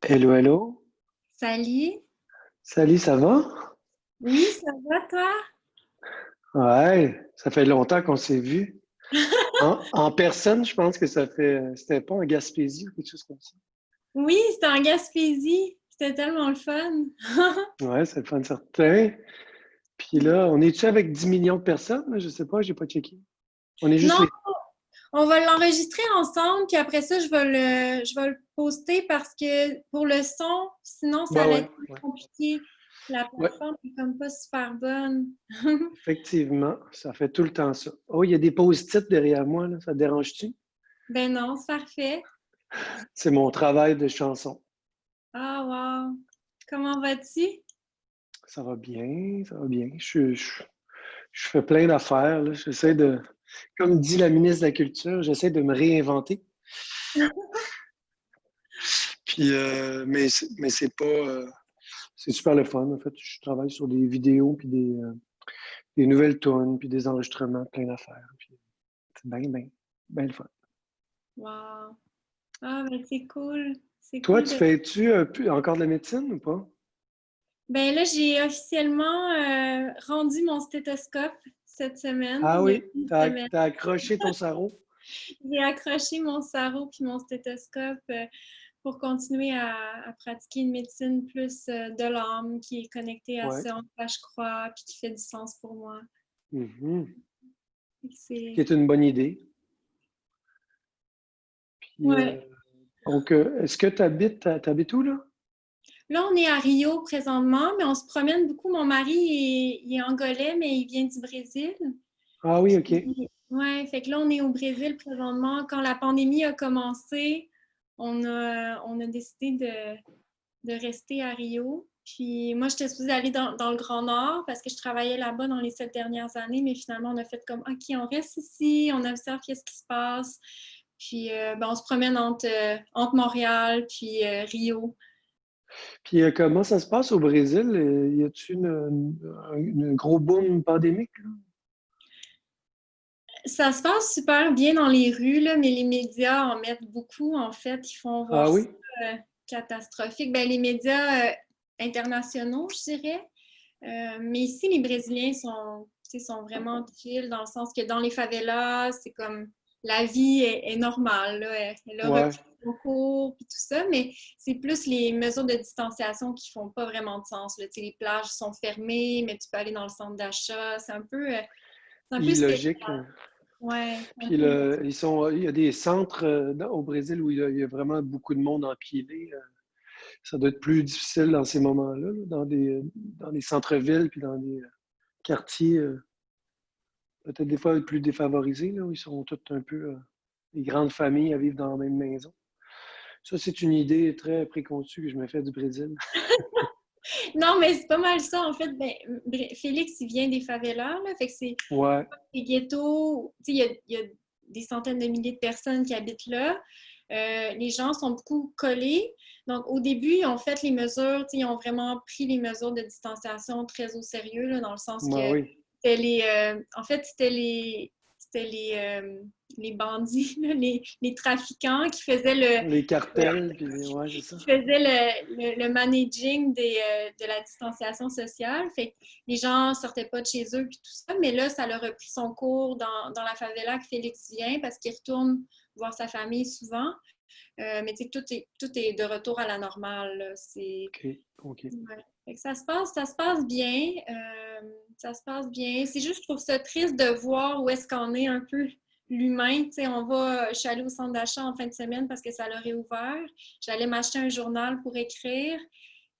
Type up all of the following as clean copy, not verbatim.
Hello, hello. Salut. Salut, ça va? Oui, ça va toi? Ouais, ça fait longtemps qu'on s'est vu. En personne, je pense que ça fait. C'était pas en Gaspésie ou quelque chose comme ça. Oui, c'était en Gaspésie. C'était tellement le fun. Ouais, c'est le fun certain. Puis là, on est-tu avec 10 millions de personnes? Là? Je sais pas, j'ai pas checké. On est juste Non, les. on va l'enregistrer ensemble, puis après ça, je vais le poster parce que pour le son, sinon ça Ouais, allait ouais, être ouais. compliqué. La Ouais, plateforme est comme pas super bonne. effectivement, ça fait tout le temps ça. Oh, il y a des post-it derrière moi, là. Ça te dérange-tu? Ben non, c'est parfait. C'est mon travail de chanson. Ah, wow. Comment vas-tu? Ça va bien, ça va bien. Je fais plein d'affaires, là. J'essaie de, comme dit la ministre de la Culture, j'essaie de me réinventer. Puis, mais c'est pas. C'est super le fun. En fait, je travaille sur des vidéos, puis des nouvelles tunes, puis des enregistrements, plein d'affaires. Puis c'est bien le fun. Wow. Ah, ben c'est cool. C'est Toi, cool tu de. fais-tu encore de la médecine ou pas? Ben là, j'ai officiellement rendu mon stéthoscope cette semaine, Ah il y a oui, une t'as, semaine. t'as accroché ton sarrau. J'ai accroché mon sarrau puis mon stéthoscope pour continuer à pratiquer une médecine plus de l'âme qui est connectée à Ouais. ce en quoi je crois puis qui fait du sens pour moi. Mhm. Fait que Qui c'est... est une bonne idée. Puis, Ouais. donc, est-ce que t'habites où, là? Là, on est à Rio présentement, mais on se promène beaucoup. Mon mari, il est angolais, mais il vient du Brésil. Ah oui, OK. Ouais, fait que là, on est au Brésil présentement. Quand la pandémie a commencé, on a décidé de rester à Rio. Puis moi, j'étais supposée aller dans le Grand Nord parce que je travaillais là-bas dans les 7 dernières années, mais finalement, on a fait comme, OK, on reste ici, on observe qu'est-ce qui se passe. Puis ben, on se promène entre Montréal puis Rio. Puis, comment ça se passe au Brésil? Y a-tu un gros boom pandémique, là? Ça se passe super bien dans les rues, là, mais les médias en mettent beaucoup, en fait. Ils font Ah voir ça oui? catastrophique. Ben, les médias internationaux, je dirais. Mais ici, les Brésiliens sont, tu sais, sont vraiment chill dans le sens que dans les favelas, c'est comme la vie est normale. Là. Elle a Ouais. repris son cours puis tout ça, mais c'est plus les mesures de distanciation qui font pas vraiment de sens. Là. Tu sais, les plages sont fermées, mais tu peux aller dans le centre d'achat. C'est un peu spécial. Illogique. Ouais, un Puis peu. il y a des centres au Brésil où il y a vraiment beaucoup de monde empilé. Ça doit être plus difficile dans ces moments-là, là, dans des centres-villes puis dans des quartiers peut-être des fois plus défavorisés, là, où ils sont tous un peu des grandes familles à vivre dans la même maison. Ça, c'est une idée très préconçue que je me fais du Brésil. Non, mais c'est pas mal ça. En fait, ben, Félix, il vient des favelas, là. Fait que c'est Ouais, des ghettos. Tu sais, il y a des centaines de milliers de personnes qui habitent là. Les gens sont beaucoup collés. Donc, au début, ils ont fait les mesures, tu sais, ils ont vraiment pris les mesures de distanciation très au sérieux, là, dans le sens que bah oui. en fait, c'était les bandits, là, les trafiquants Les le, cartels, puis ouais, c'est ça. qui faisait le managing de la distanciation sociale. Fait que les gens sortaient pas de chez eux puis tout ça, mais là, ça leur a repris son cours dans la favela que Félix vient parce qu'il retourne voir sa famille souvent. Mais tu sais, tout est de retour à la normale. Là. OK, OK. Ouais. Fait que ça se passe bien. Ça se passe bien. C'est juste, je trouve ça triste de voir où est-ce qu'on est un peu l'humain. Tu sais, je suis allée au centre d'achat en fin de semaine parce que ça leur est ouvert. J'allais m'acheter un journal pour écrire.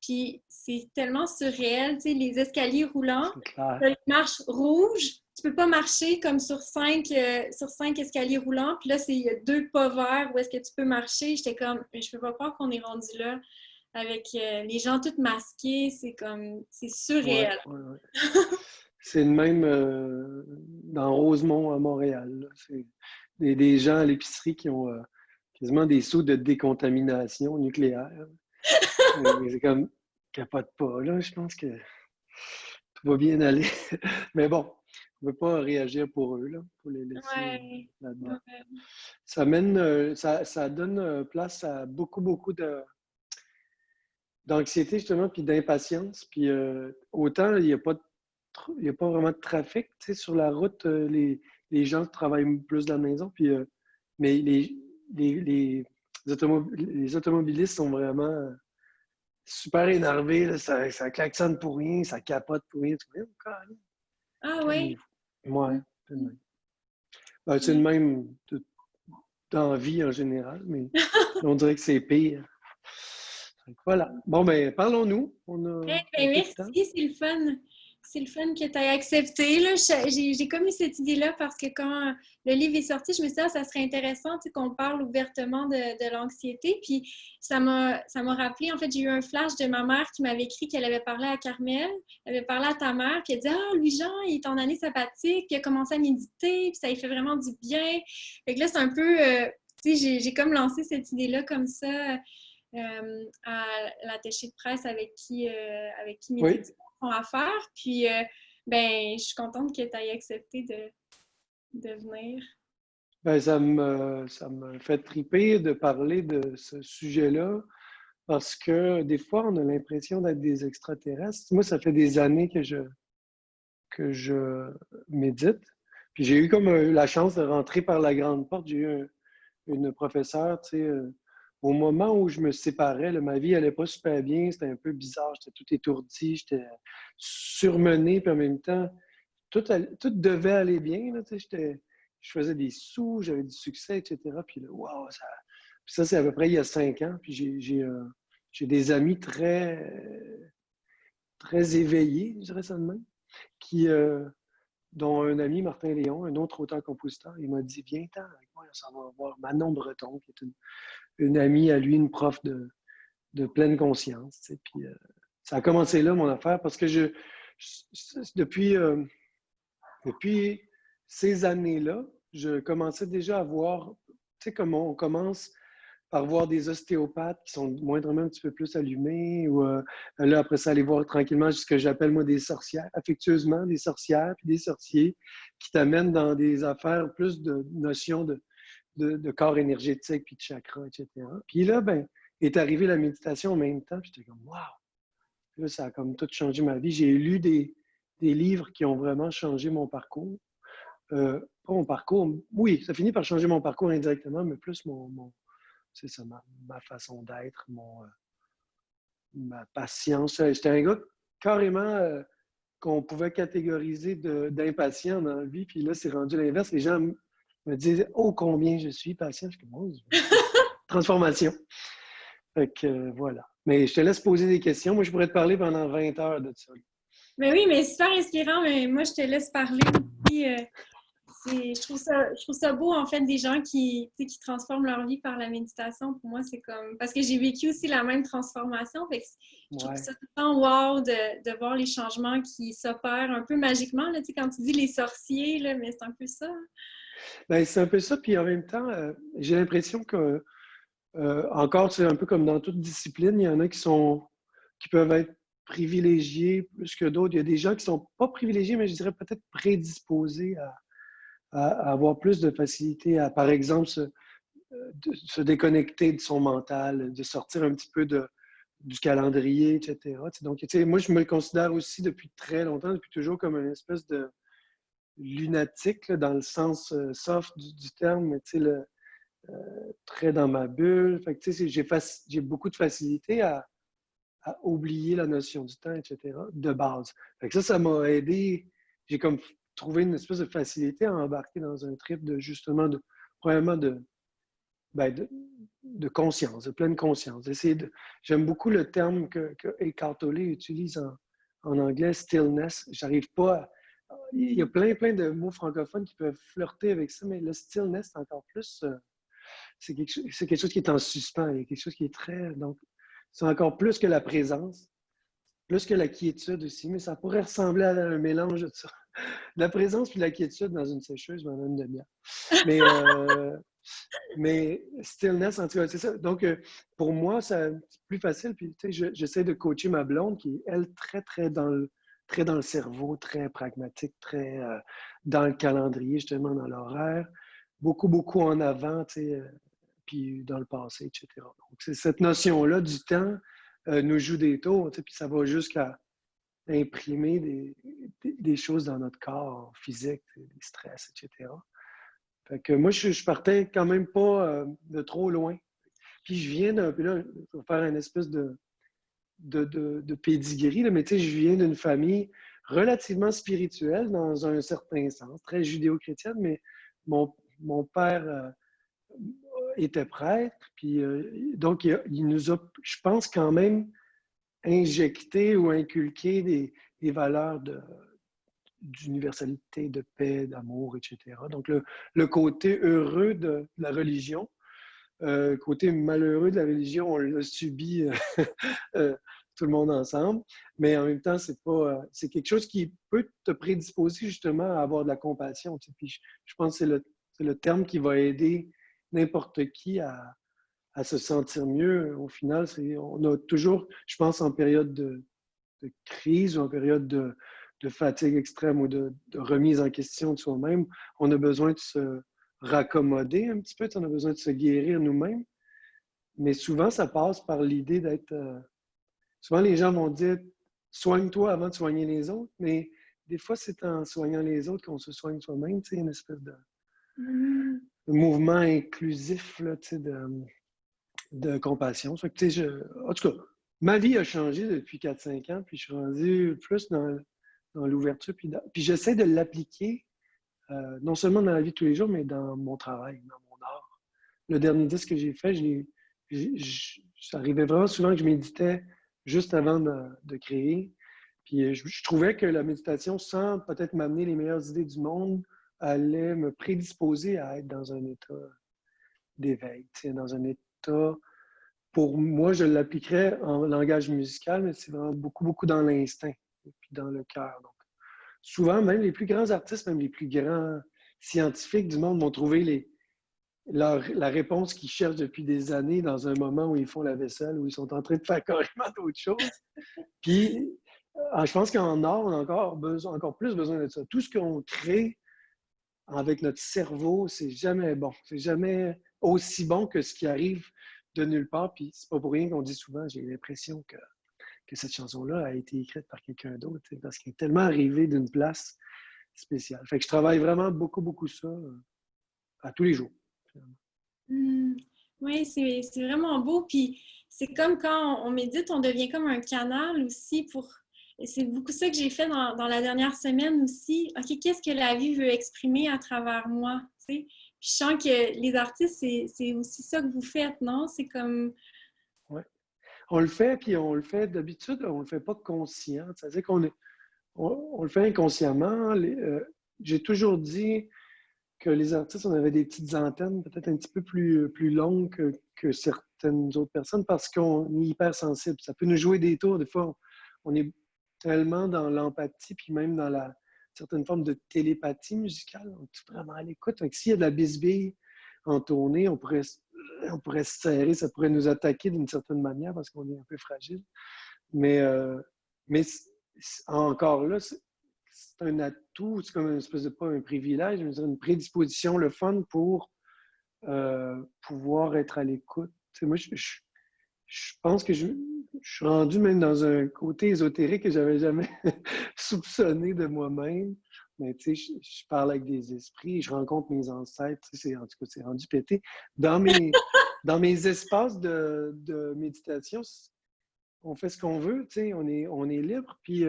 Puis c'est tellement surréel, tu sais, les escaliers roulants, C'est clair. t'as une marche rouge. Tu peux pas marcher comme sur cinq escaliers roulants. Puis là, il y a deux pas verts où est-ce que tu peux marcher. J'étais comme, je peux pas croire qu'on est rendu là avec les gens tous masqués, c'est Ouais, surréel. ouais, ouais. C'est le même dans Rosemont à Montréal, là. C'est des gens à l'épicerie qui ont quasiment des seaux de décontamination nucléaire. C'est comme capote pas, là. Je pense que tout va bien aller. Mais bon, on ne peut pas réagir pour eux, là. Il faut les laisser Ouais, là-dedans. ouais. Ça donne place à beaucoup, beaucoup de. d'anxiété, justement, puis d'impatience. Puis autant, il n'y a pas il y a pas vraiment de trafic, tu sais, sur la route. Les gens travaillent plus de la maison. Puis, mais les, les, les automobilistes sont vraiment super énervés. Là, ça klaxonne pour rien, ça capote pour rien. Tu vois, Ah oui. calmez-vous. Ouais, c'est le Mhm. même. Ben, c'est le même dans la vie en général, mais on dirait que c'est pire. Voilà. Bon, ben, parlons-nous. On Eh a un ben, peu de merci, temps. c'est le fun. C'est le fun que tu aies accepté. Là. J'ai comme eu cette idée-là parce que quand le livre est sorti, je me suis dit, ah, ça serait intéressant qu'on parle ouvertement de l'anxiété. Puis ça m'a rappelé, en fait, j'ai eu un flash de ma mère qui m'avait écrit qu'elle avait parlé à Carmel, elle avait parlé à ta mère, puis elle dit, ah, Louis-Jean, il est en année sabbatique, puis il a commencé à méditer, puis ça lui fait vraiment du bien. Fait que là, c'est un peu, tu sais, j'ai comme lancé cette idée-là comme ça à l'attaché de presse avec qui mes Oui, étudiants font affaire. Puis, ben, je suis contente que tu aies accepté de venir. ben, ça me fait triper de parler de ce sujet-là parce que des fois, on a l'impression d'être des extraterrestres. Moi, ça fait des années que je médite. Puis j'ai eu comme la chance de rentrer par la grande porte. J'ai eu une professeure, tu sais, au moment où je me séparais, là, ma vie allait pas super bien, c'était un peu bizarre, j'étais tout étourdi, j'étais surmené, puis en même temps, tout devait aller bien, là, tu sais, je faisais des sous, j'avais du succès, etc. Puis là, wow, puis ça, c'est à peu près il y a 5 ans. Puis j'ai des amis très éveillés, je dirais ça de même, qui, dont un ami, Martin Léon, un autre auteur-compositeur, il m'a dit, viens-t'en avec moi, on s'en va voir Manon Breton, qui est une amie à lui, une prof de pleine conscience. Tu sais. Puis ça a commencé là, mon affaire, parce que depuis ces années-là, je commençais déjà à voir, tu sais, comment on commence par voir des ostéopathes qui sont moindrement un petit peu plus allumés, ou là, après ça, aller voir tranquillement ce que j'appelle, moi, des sorcières, affectueusement, des sorcières, puis des sorciers, qui t'amènent dans des affaires plus de notions de corps énergétique, puis de chakra, etc. Puis là, ben, est arrivée la méditation en même temps, puis j'étais comme, waouh! Là, ça a comme tout changé ma vie. J'ai lu des livres qui ont vraiment changé mon parcours. Pas mon parcours, oui, ça finit par changer mon parcours indirectement, mais plus c'est ça, ma façon d'être, ma patience. J'étais un gars carrément qu'on pouvait catégoriser d'impatient dans la vie, puis là, c'est rendu l'inverse. Les gens me disent, oh, combien je suis patient. Je suis comme, oh, transformation. Fait que voilà. Mais je te laisse poser des questions. Moi, je pourrais te parler pendant 20 heures de ça. Mais oui, mais super inspirant. Mais moi, je te laisse parler aussi. Je trouve ça beau, en fait, des gens qui transforment leur vie par la méditation. Pour moi, c'est comme... Parce que j'ai vécu aussi la même transformation. Fait que je trouve Ouais. ça tout le temps wow de voir les changements qui s'opèrent un peu magiquement. Là, quand tu dis les sorciers, là, mais c'est un peu ça. Ben, c'est un peu ça. Puis en même temps, j'ai l'impression que, encore, c'est un peu comme dans toute discipline, il y en a qui peuvent être privilégiés plus que d'autres. Il y a des gens qui ne sont pas privilégiés, mais je dirais peut-être prédisposés à avoir plus de facilité à, par exemple, se déconnecter de son mental, de sortir un petit peu du calendrier, etc. Donc, tu sais, moi, je me considère aussi depuis très longtemps, depuis toujours, comme une espèce de lunatique, là, dans le sens soft du terme, mais tu sais, très dans ma bulle. Fait que, tu sais, j'ai beaucoup de facilité à oublier la notion du temps, etc., de base. Fait que ça m'a aidé. J'ai comme trouvé une espèce de facilité à embarquer dans un trip de justement, probablement ben, de conscience, de pleine conscience. J'aime beaucoup le terme que Eckhart Tolle utilise en anglais, stillness. J'arrive pas à, il y a plein de mots francophones qui peuvent flirter avec ça, mais le stillness, c'est encore plus, c'est quelque chose qui est en suspens. Il y a quelque chose qui est très, donc, c'est encore plus que la présence, plus que la quiétude aussi, mais ça pourrait ressembler à un mélange de ça. De la présence puis de la quiétude dans une sécheuse pendant une demi-heure. Mais, mais stillness, en tout cas, c'est ça. Donc, pour moi, c'est plus facile. Puis, tu sais, j'essaie de coacher ma blonde qui est, elle, très dans le cerveau, très pragmatique, très dans le calendrier, justement, dans l'horaire. Beaucoup en avant, tu sais, puis dans le passé, etc. Donc, c'est cette notion-là du temps nous joue des tours, tu sais, puis ça va jusqu'à imprimer des choses dans notre corps physique, des stress, etc. Fait que moi, je partais quand même pas de trop loin. Puis je viens d'un... Puis là, je vais faire une espèce de pédigree, là, mais tu sais, je viens d'une famille relativement spirituelle dans un certain sens, très judéo-chrétienne, mais mon père était prêtre, puis donc il nous a, je pense, quand même injecté ou inculqué des valeurs d'universalité, de paix, d'amour, etc. Donc le côté heureux de la religion, côté malheureux de la religion, on l'a subi euh, tout le monde ensemble, mais en même temps, c'est quelque chose qui peut te prédisposer justement à avoir de la compassion. Tu sais. Puis je pense que c'est le terme qui va aider n'importe qui à se sentir mieux. Au final, on a toujours, je pense, en période de crise ou en période de fatigue extrême ou de remise en question de soi-même, on a besoin de se raccommoder un petit peu, on a besoin de se guérir nous-mêmes. Mais souvent, ça passe par l'idée d'être... souvent, les gens vont dire soigne-toi avant de soigner les autres, mais des fois, c'est en soignant les autres qu'on se soigne soi-même, tu sais, une espèce de mouvement inclusif là, tu sais, de compassion. Fait que, tu sais, en tout cas, ma vie a changé depuis 4-5 ans, puis je suis rendu plus dans l'ouverture, puis j'essaie de l'appliquer non seulement dans la vie de tous les jours, mais dans mon travail, dans mon art. Le dernier disque que j'ai fait, ça arrivait vraiment souvent que je méditais juste avant de créer. Puis je trouvais que la méditation, sans peut-être m'amener les meilleures idées du monde, allait me prédisposer à être dans un état d'éveil, dans un état... Pour moi, je l'appliquerais en langage musical, mais c'est vraiment beaucoup, beaucoup dans l'instinct et puis dans le cœur. Donc, souvent, même les plus grands artistes, même les plus grands scientifiques du monde vont trouver la réponse qu'ils cherchent depuis des années dans un moment où ils font la vaisselle, où ils sont en train de faire carrément d'autres choses. Puis, je pense qu'en art, on a encore plus besoin de ça. Tout ce qu'on crée avec notre cerveau, c'est jamais bon. C'est jamais aussi bon que ce qui arrive de nulle part. Puis, c'est pas pour rien qu'on dit souvent, j'ai l'impression que cette chanson-là a été écrite par quelqu'un d'autre, parce qu'elle est tellement arrivée d'une place spéciale. Fait que je travaille vraiment beaucoup, beaucoup ça à tous les jours. Oui, c'est vraiment beau. Puis c'est comme quand on médite, on devient comme un canal aussi pour... Et c'est beaucoup ça que j'ai fait dans la dernière semaine aussi. OK, qu'est-ce que la vie veut exprimer à travers moi? Tu sais? Puis je sens que les artistes, c'est aussi ça que vous faites, non? C'est comme... Ouais. On le fait, puis on le fait d'habitude, on ne le fait pas conscient. C'est-à-dire on le fait inconsciemment. J'ai toujours dit que les artistes, on avait des petites antennes peut-être un petit peu plus longues que certaines autres personnes parce qu'on est hypersensible. Ça peut nous jouer des tours. Des fois, on est tellement dans l'empathie, puis même dans la certaine forme de télépathie musicale. On est vraiment à l'écoute. Donc, s'il y a de la bisbille en tournée, on pourrait se serrer, ça pourrait nous attaquer d'une certaine manière parce qu'on est un peu fragile. Mais, mais encore là, c'est un atout, c'est comme une espèce de pas un privilège, mais une prédisposition, le fun pour pouvoir être à l'écoute. Tu sais, moi, je pense que je suis rendu même dans un côté ésotérique que j'avais jamais soupçonné de moi-même. Mais tu sais, je parle avec des esprits, je rencontre mes ancêtres. Tu sais, en tout cas, c'est rendu pété. Dans mes espaces de méditation, on fait ce qu'on veut, tu sais, on est libre. Puis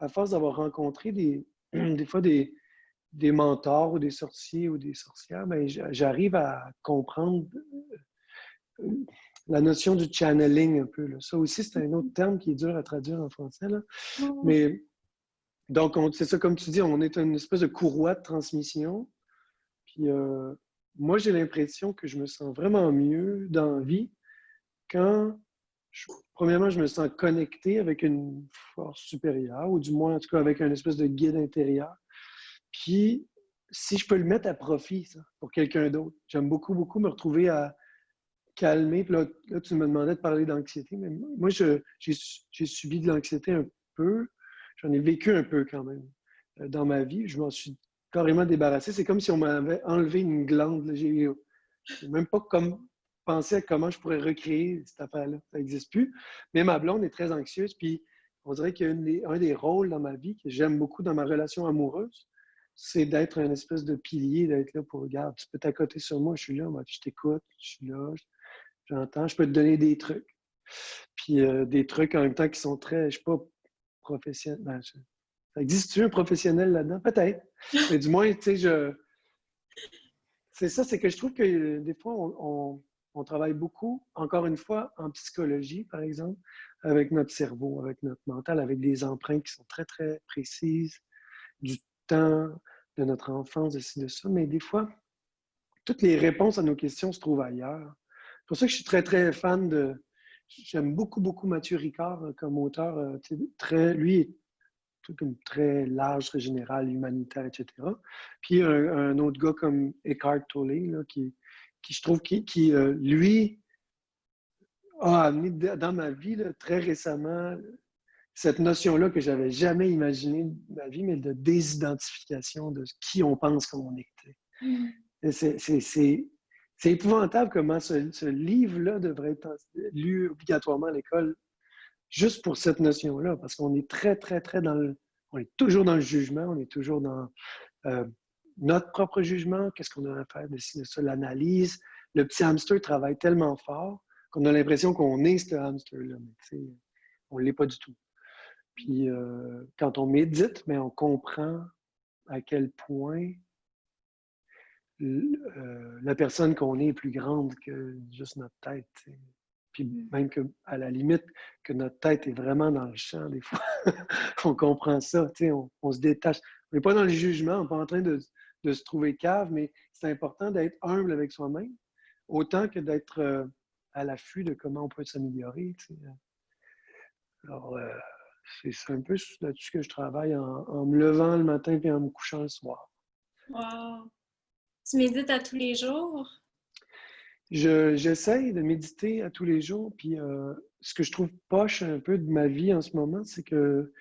à force d'avoir rencontré des fois des mentors ou des sorciers ou des sorcières, ben, j'arrive à comprendre la notion du channeling un peu. Là. Ça aussi, c'est un autre terme qui est dur à traduire en français. Là. Mais donc, c'est ça, comme tu dis, on est une espèce de courroie de transmission. Puis moi, j'ai l'impression que je me sens vraiment mieux dans la vie quand, premièrement, je me sens connecté avec une force supérieure, ou du moins, en tout cas, avec un espèce de guide intérieur. Puis, si je peux le mettre à profit, ça, pour quelqu'un d'autre. J'aime beaucoup, beaucoup me retrouver à calmer. Puis là, tu me demandais de parler d'anxiété, mais moi, j'ai subi de l'anxiété un peu. J'en ai vécu un peu quand même dans ma vie. Je m'en suis carrément débarrassé. C'est comme si on m'avait enlevé une glande. J'ai même pas comme penser à comment je pourrais recréer cette affaire-là. Ça n'existe plus. Mais ma blonde est très anxieuse, puis on dirait qu'un des rôles dans ma vie que j'aime beaucoup dans ma relation amoureuse, c'est d'être un espèce de pilier, d'être là pour, regarde, tu peux t'accoter sur moi, je suis là, moi, je t'écoute, je suis là, j'entends, je peux te donner des trucs. Puis des trucs en même temps qui sont très, je ne suis pas professionnel. Ben, ça existe-tu un professionnel là-dedans? Peut-être. Mais du moins, tu sais, c'est ça, c'est que je trouve que des fois, on travaille beaucoup, encore une fois, en psychologie, par exemple, avec notre cerveau, avec notre mental, avec des empreintes qui sont très, très précises, du temps de notre enfance, de ci, de ça. Mais des fois, toutes les réponses à nos questions se trouvent ailleurs. C'est pour ça que je suis très, très fan de... J'aime beaucoup, beaucoup Mathieu Ricard comme auteur. Lui est comme très large, très général, humanitaire, etc. Puis un autre gars comme Eckhart Tolle, là, qui je trouve, lui, a amené dans ma vie là, très récemment cette notion-là que j'avais jamais imaginée de ma vie, mais de désidentification de qui on pense qu'on est. Mm. C'est épouvantable comment ce livre-là devrait être lu obligatoirement à l'école juste pour cette notion-là, parce qu'on est très, très, très dans le... On est toujours dans le jugement, on est toujours dans notre propre jugement, qu'est-ce qu'on a à faire de ça, l'analyse. Le petit hamster travaille tellement fort qu'on a l'impression qu'on est ce hamster-là, mais on ne l'est pas du tout. Puis quand on médite, mais on comprend à quel point la personne qu'on est plus grande que juste notre tête. T'sais. Puis même qu'à la limite, que notre tête est vraiment dans le champ, des fois, on comprend ça, on se détache. On n'est pas dans le jugement, on n'est pas en train de se trouver cave, mais c'est important d'être humble avec soi-même, autant que d'être à l'affût de comment on peut s'améliorer. Alors, c'est un peu là-dessus que je travaille en me levant le matin et en me couchant le soir. Wow! Tu médites à tous les jours? J'essaye de méditer à tous les jours, puis ce que je trouve poche un peu de ma vie en ce moment, c'est que,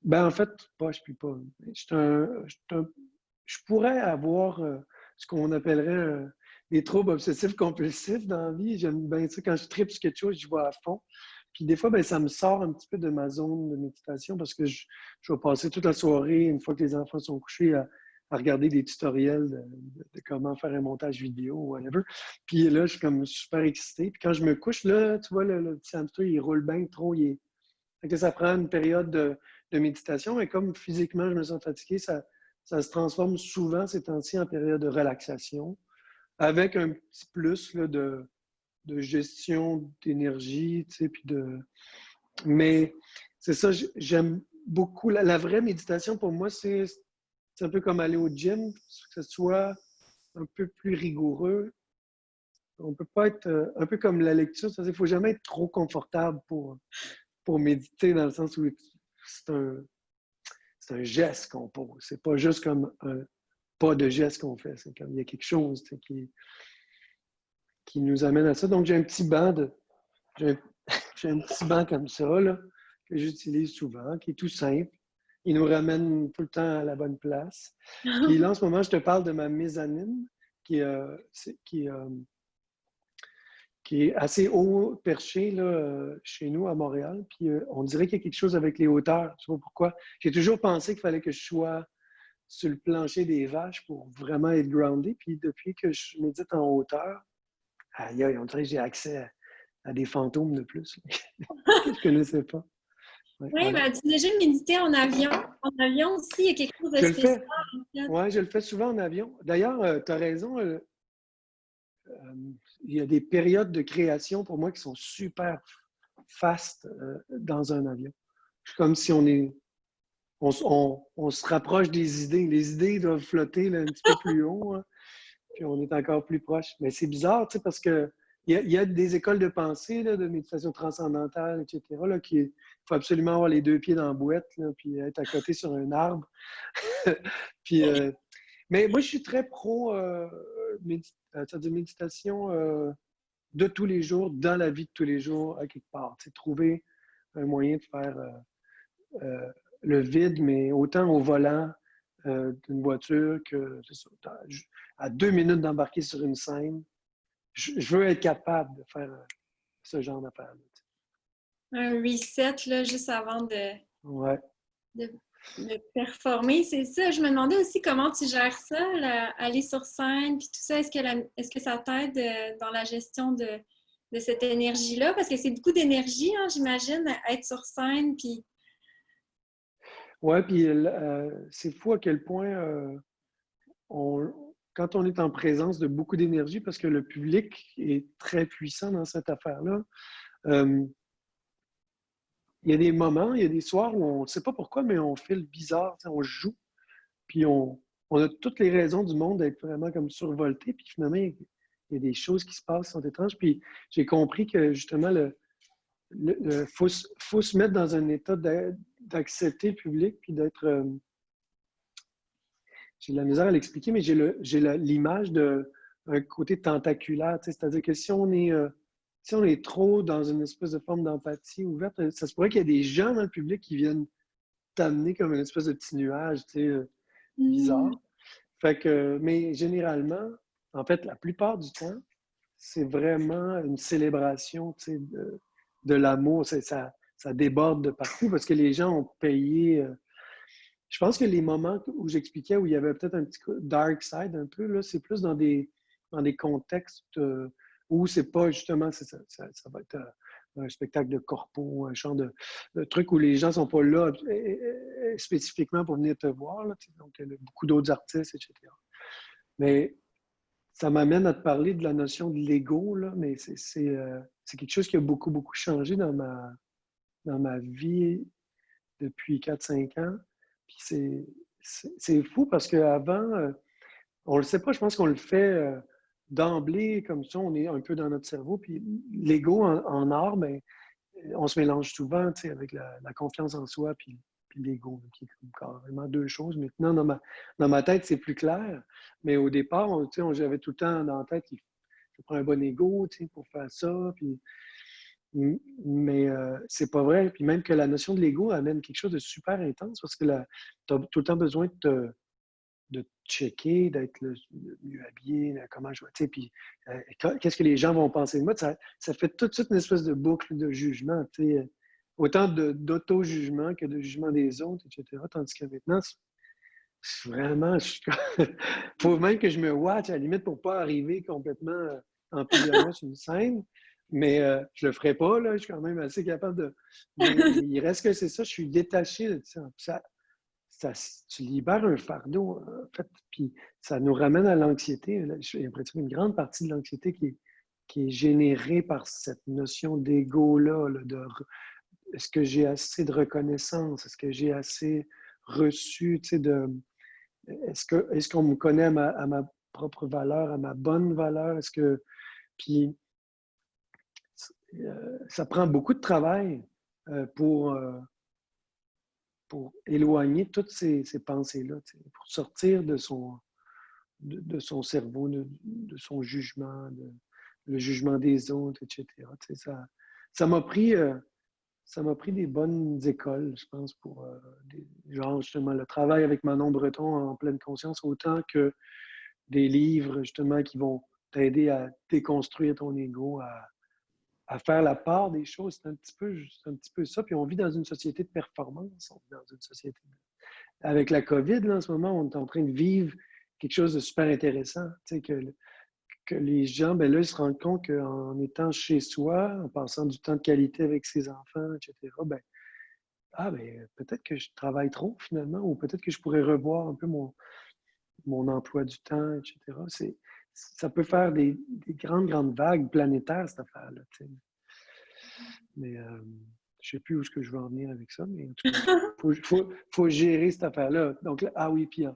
ben en fait, poche, puis pas. Je pourrais avoir ce qu'on appellerait des troubles obsessifs compulsifs dans la vie. J'aime bien ça, quand je tripe sur quelque chose, je vais à fond. Puis des fois, ben, ça me sort un petit peu de ma zone de méditation parce que je vais passer toute la soirée, une fois que les enfants sont couchés, à regarder des tutoriels de comment faire un montage vidéo ou whatever. Puis là, je suis comme super excité. Puis quand je me couche, là, tu vois, le petit hamster, il roule bien trop. Fait que ça prend une période de méditation. Mais comme physiquement, je me sens fatigué, ça se transforme souvent ces temps-ci en période de relaxation avec un petit plus là, de gestion d'énergie, tu sais, puis Mais c'est ça, j'aime beaucoup. La vraie méditation, pour moi, c'est un peu comme aller au gym, que ce soit un peu plus rigoureux. On peut pas être un peu comme la lecture, il ne faut jamais être trop confortable pour méditer, dans le sens où c'est un geste qu'on pose. C'est pas juste comme un pas de geste qu'on fait. C'est comme il y a quelque chose qui nous amène à ça. Donc, j'ai un petit banc j'ai un petit banc comme ça, là, que j'utilise souvent, qui est tout simple. Il nous ramène tout le temps à la bonne place. Puis là, en ce moment, je te parle de ma mezzanine, qui est assez haut perché là, chez nous à Montréal. Puis on dirait qu'il y a quelque chose avec les hauteurs. Tu vois pourquoi? J'ai toujours pensé qu'il fallait que je sois sur le plancher des vaches pour vraiment être groundé. Puis depuis que je médite en hauteur, aïe, aïe, on dirait que j'ai accès à des fantômes de plus que je ne connaissais pas. Ouais, Oui, voilà. ben, tu as déjà médité en avion. En avion aussi, il y a quelque chose de Je le spécial. fais. En fait. Oui, je le fais souvent en avion. D'ailleurs, tu as raison. Il y a des périodes de création pour moi qui sont super fastes dans un avion. C'est comme si on se rapproche des idées. Les idées doivent flotter là, un petit peu plus haut, hein, puis on est encore plus proche. Mais c'est bizarre, tu sais, parce que il y a des écoles de pensée, là, de méditation transcendantale, etc., là, il faut absolument avoir les deux pieds dans la boîte, là, puis être à côté sur un arbre. Puis, mais moi, je suis très pro méditation de tous les jours, dans la vie de tous les jours, à quelque part. C'est trouver un moyen de faire le vide, mais autant au volant d'une voiture que à 2 minutes d'embarquer sur une scène, je veux être capable de faire ce genre d'affaires-là. Un reset, là, juste avant Ouais. de performer. C'est ça. Je me demandais aussi comment tu gères ça, aller sur scène, puis tout ça. Est-ce que ça t'aide dans la gestion de cette énergie-là? Parce que c'est beaucoup d'énergie, hein, j'imagine, être sur scène, puis... Ouais, puis c'est fou à quel point quand on est en présence de beaucoup d'énergie, parce que le public est très puissant dans cette affaire-là, il y a des moments, il y a des soirs où on ne sait pas pourquoi, mais on fait le bizarre, on joue, puis on a toutes les raisons du monde d'être vraiment comme survolté, puis finalement, il y a des choses qui se passent qui sont étranges. Puis j'ai compris que justement, faut se mettre dans un état d'accepter le public, puis d'être... j'ai de la misère à l'expliquer, mais j'ai l'image d'un côté tentaculaire, c'est-à-dire que si on est trop dans une espèce de forme d'empathie ouverte, ça se pourrait qu'il y ait des gens dans le public qui viennent t'amener comme une espèce de petit nuage, bizarre. Fait que, mais généralement, en fait, la plupart du temps, c'est vraiment une célébration, de l'amour. Ça déborde de partout parce que les gens ont payé. Je pense que les moments où j'expliquais où il y avait peut-être un petit dark side un peu, là, c'est plus dans des contextes où c'est pas justement, ça va être un spectacle de corpo, un genre de truc où les gens sont pas là spécifiquement pour venir te voir. Là, donc, il y a beaucoup d'autres artistes, etc. Mais ça m'amène à te parler de la notion de l'ego, là, mais c'est quelque chose qui a beaucoup, beaucoup changé dans ma vie depuis 4-5 ans. Puis c'est fou parce qu'avant, on ne le sait pas, je pense qu'on le fait d'emblée, comme ça, on est un peu dans notre cerveau. Puis l'ego en art, ben, on se mélange souvent avec la confiance en soi puis l'ego, qui est carrément deux choses. Maintenant, dans ma tête, c'est plus clair. Mais au départ, j'avais tout le temps dans la tête qu'il faut prendre un bon ego pour faire ça. Puis, mais c'est pas vrai. Puis même que la notion de l'ego amène quelque chose de super intense parce que tu as tout le temps besoin de te checker, d'être le mieux habillé, comment je vais, puis qu'est-ce que les gens vont penser de moi? Ça fait tout de suite une espèce de boucle de jugement, autant d'auto-jugement que de jugement des autres, etc. Tandis que maintenant, vraiment, faut même que je me watch à la limite pour pas arriver complètement en pyjama sur une scène. Mais je le ferai pas, là. Je suis quand même assez capable de. Mais il reste que c'est ça, je suis détaché de ça. Tu libères un fardeau, en fait, puis ça nous ramène à l'anxiété. J'ai l'impression qu'une grande partie de l'anxiété qui est générée par cette notion d'ego-là, est-ce que j'ai assez de reconnaissance? Est-ce que j'ai assez reçu, est-ce qu'on me connaît à ma propre valeur, à ma bonne valeur? Puis, ça prend beaucoup de travail pour éloigner toutes ces pensées-là, pour sortir de son cerveau, de son jugement, le jugement des autres, etc. Ça m'a pris, des bonnes écoles, je pense, pour genre justement le travail avec Manon Breton en pleine conscience, autant que des livres justement qui vont t'aider à déconstruire ton ego, à faire la part des choses. C'est un petit peu ça. Puis on vit dans une société de performance. On vit dans une société Avec la COVID, là, en ce moment, on est en train de vivre quelque chose de super intéressant. Que les gens, ben là, ils se rendent compte qu'en étant chez soi, en passant du temps de qualité avec ses enfants, etc., peut-être que je travaille trop finalement, ou peut-être que je pourrais revoir un peu mon emploi du temps, etc. Ça peut faire des grandes, grandes vagues planétaires, cette affaire-là. Mais je ne sais plus où est-ce que je veux en venir avec ça, mais en tout cas, faut gérer cette affaire-là. Donc, oui, puis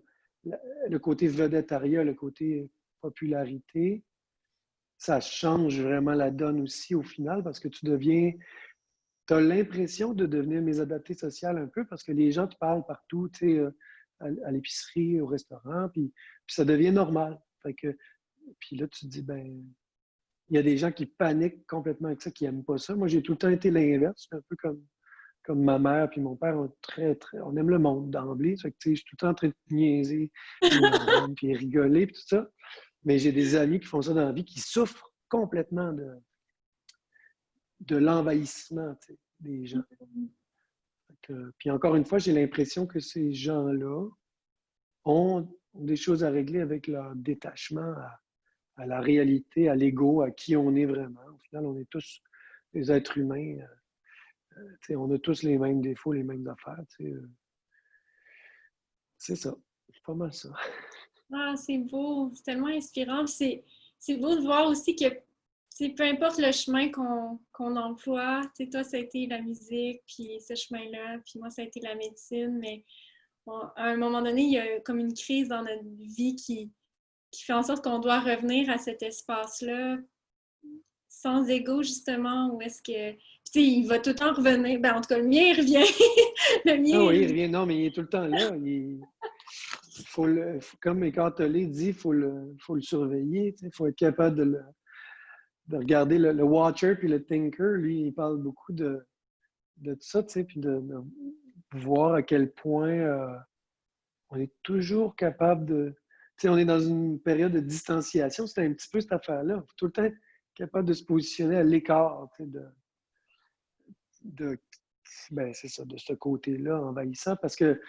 le côté vedettariat, le côté popularité, ça change vraiment la donne aussi au final parce que tu as l'impression de devenir mésadapté social un peu parce que les gens te parlent partout, à l'épicerie, au restaurant, puis ça devient normal. Puis là, tu te dis, ben, il y a des gens qui paniquent complètement avec ça, qui n'aiment pas ça. Moi, j'ai tout le temps été l'inverse, un peu comme ma mère puis mon père. On aime le monde d'emblée. Je suis tout le temps en train de niaiser, puis rigoler, puis tout ça. Mais j'ai des amis qui font ça dans la vie, qui souffrent complètement de l'envahissement, tu sais, des gens. Puis encore une fois, j'ai l'impression que ces gens-là ont des choses à régler avec leur détachement à la réalité, à l'ego, à qui on est vraiment. Au final, on est tous des êtres humains. On a tous les mêmes défauts, les mêmes affaires. C'est ça. C'est pas mal ça. Ah, c'est beau, c'est tellement inspirant. Puis c'est beau de voir aussi que peu importe le chemin qu'on emploie, toi, ça a été la musique, puis ce chemin-là, puis moi, ça a été la médecine, mais à un moment donné, il y a comme une crise dans notre vie qui fait en sorte qu'on doit revenir à cet espace-là sans ego, justement, où est-ce que... Puis, il va tout le temps revenir. Ben, en tout cas, le mien, il revient. Le mien, Ah oui, il revient. Non, mais il est tout le temps là. Comme Eckhart Tolle dit, il faut le surveiller. Il faut être capable de regarder le watcher puis le thinker. Lui, il parle beaucoup de ça, puis de voir à quel point on est toujours capable de... on est dans une période de distanciation. C'est un petit peu cette affaire-là. Il faut tout le temps être capable de se positionner à l'écart c'est ça, de ce côté-là envahissant. Parce que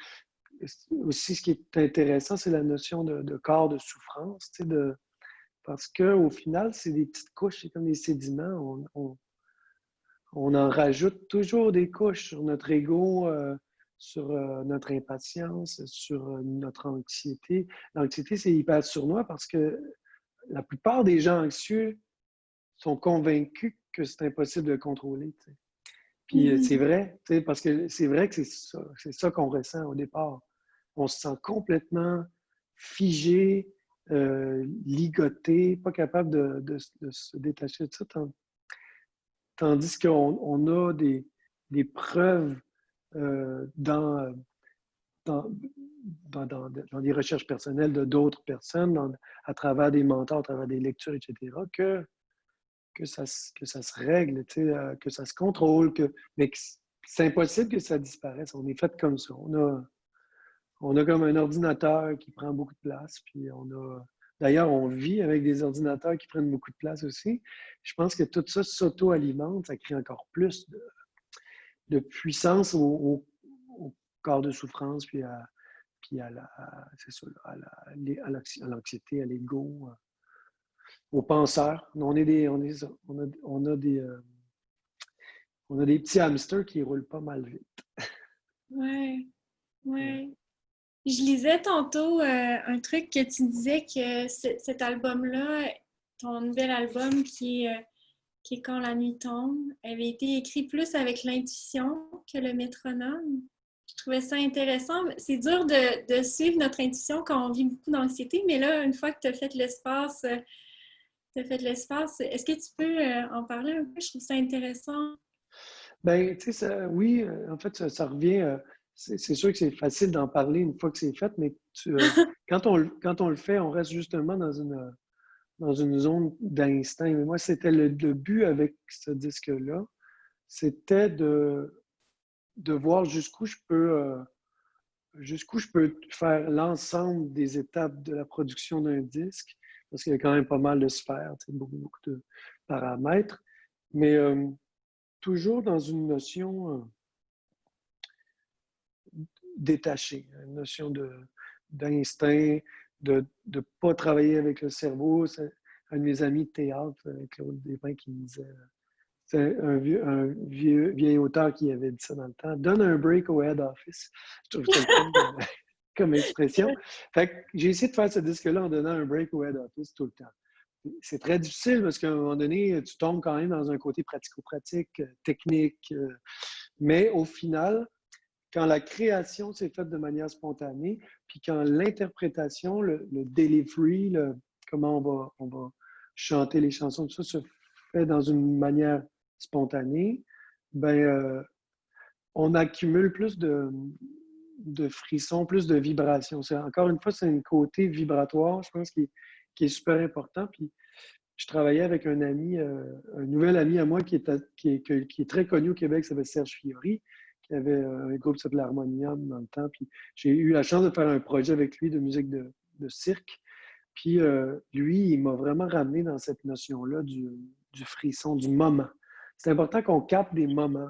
aussi, ce qui est intéressant, c'est la notion de corps de souffrance. Parce qu'au final, c'est des petites couches, c'est comme des sédiments. On en rajoute toujours des couches sur notre ego, sur notre impatience, sur notre anxiété. L'anxiété, c'est hyper sournois parce que la plupart des gens anxieux sont convaincus que c'est impossible de le contrôler. Puis c'est vrai, parce que c'est vrai que c'est ça qu'on ressent au départ. On se sent complètement figé, ligoté, pas capable de se détacher de ça. Tandis qu'on a des preuves dans des recherches personnelles de d'autres personnes, à travers des mentors, à travers des lectures, etc., que ça se règle, que ça se contrôle, mais que c'est impossible que ça disparaisse. On est fait comme ça. On a comme un ordinateur qui prend beaucoup de place, puis D'ailleurs, on vit avec des ordinateurs qui prennent beaucoup de place aussi. Je pense que tout ça s'auto-alimente, ça crée encore plus de puissance au corps de souffrance, puis à l'anxiété, à l'ego, aux penseurs. On a des petits hamsters qui roulent pas mal vite. ouais, ouais. Je lisais tantôt un truc que tu disais que cet album-là, ton nouvel album qui est Quand la nuit tombe, avait été écrit plus avec l'intuition que le métronome. Je trouvais ça intéressant. C'est dur de suivre notre intuition quand on vit beaucoup d'anxiété, mais là, une fois que tu as fait l'espace, est-ce que tu peux en parler un peu? Je trouve ça intéressant. Bien, tu sais, oui, en fait, ça revient. C'est sûr que c'est facile d'en parler une fois que c'est fait, mais quand on le fait, on reste justement dans une zone d'instinct. Mais moi, c'était le but avec ce disque-là, c'était de voir jusqu'où je peux faire l'ensemble des étapes de la production d'un disque, parce qu'il y a quand même pas mal de sphères, beaucoup, beaucoup de paramètres, mais toujours dans une notion détachée, une notion d'instinct, de ne pas travailler avec le cerveau. C'est un de mes amis de théâtre, Claude Desvins, qui me disait, c'est un vieil auteur qui avait dit ça dans le temps, donne un break au head office. Je trouve ça le fun comme expression. Fait que j'ai essayé de faire ce disque-là en donnant un break au head office tout le temps. C'est très difficile parce qu'à un moment donné, tu tombes quand même dans un côté pratico-pratique, technique. Mais au final, quand la création s'est faite de manière spontanée, puis quand l'interprétation, le delivery, comment on va chanter les chansons, tout ça se fait dans une manière spontanée, ben, on accumule plus de frissons, plus de vibrations. Encore une fois, c'est un côté vibratoire, je pense, qui est super important. Puis je travaillais avec un ami, un nouvel ami à moi qui est très connu au Québec, qui s'appelle Serge Fiori, qui avait un groupe qui s'appelait l'Harmonium dans le temps. Puis j'ai eu la chance de faire un projet avec lui de musique de cirque. Puis lui, il m'a vraiment ramené dans cette notion-là du frisson, du moment. C'est important qu'on capte des moments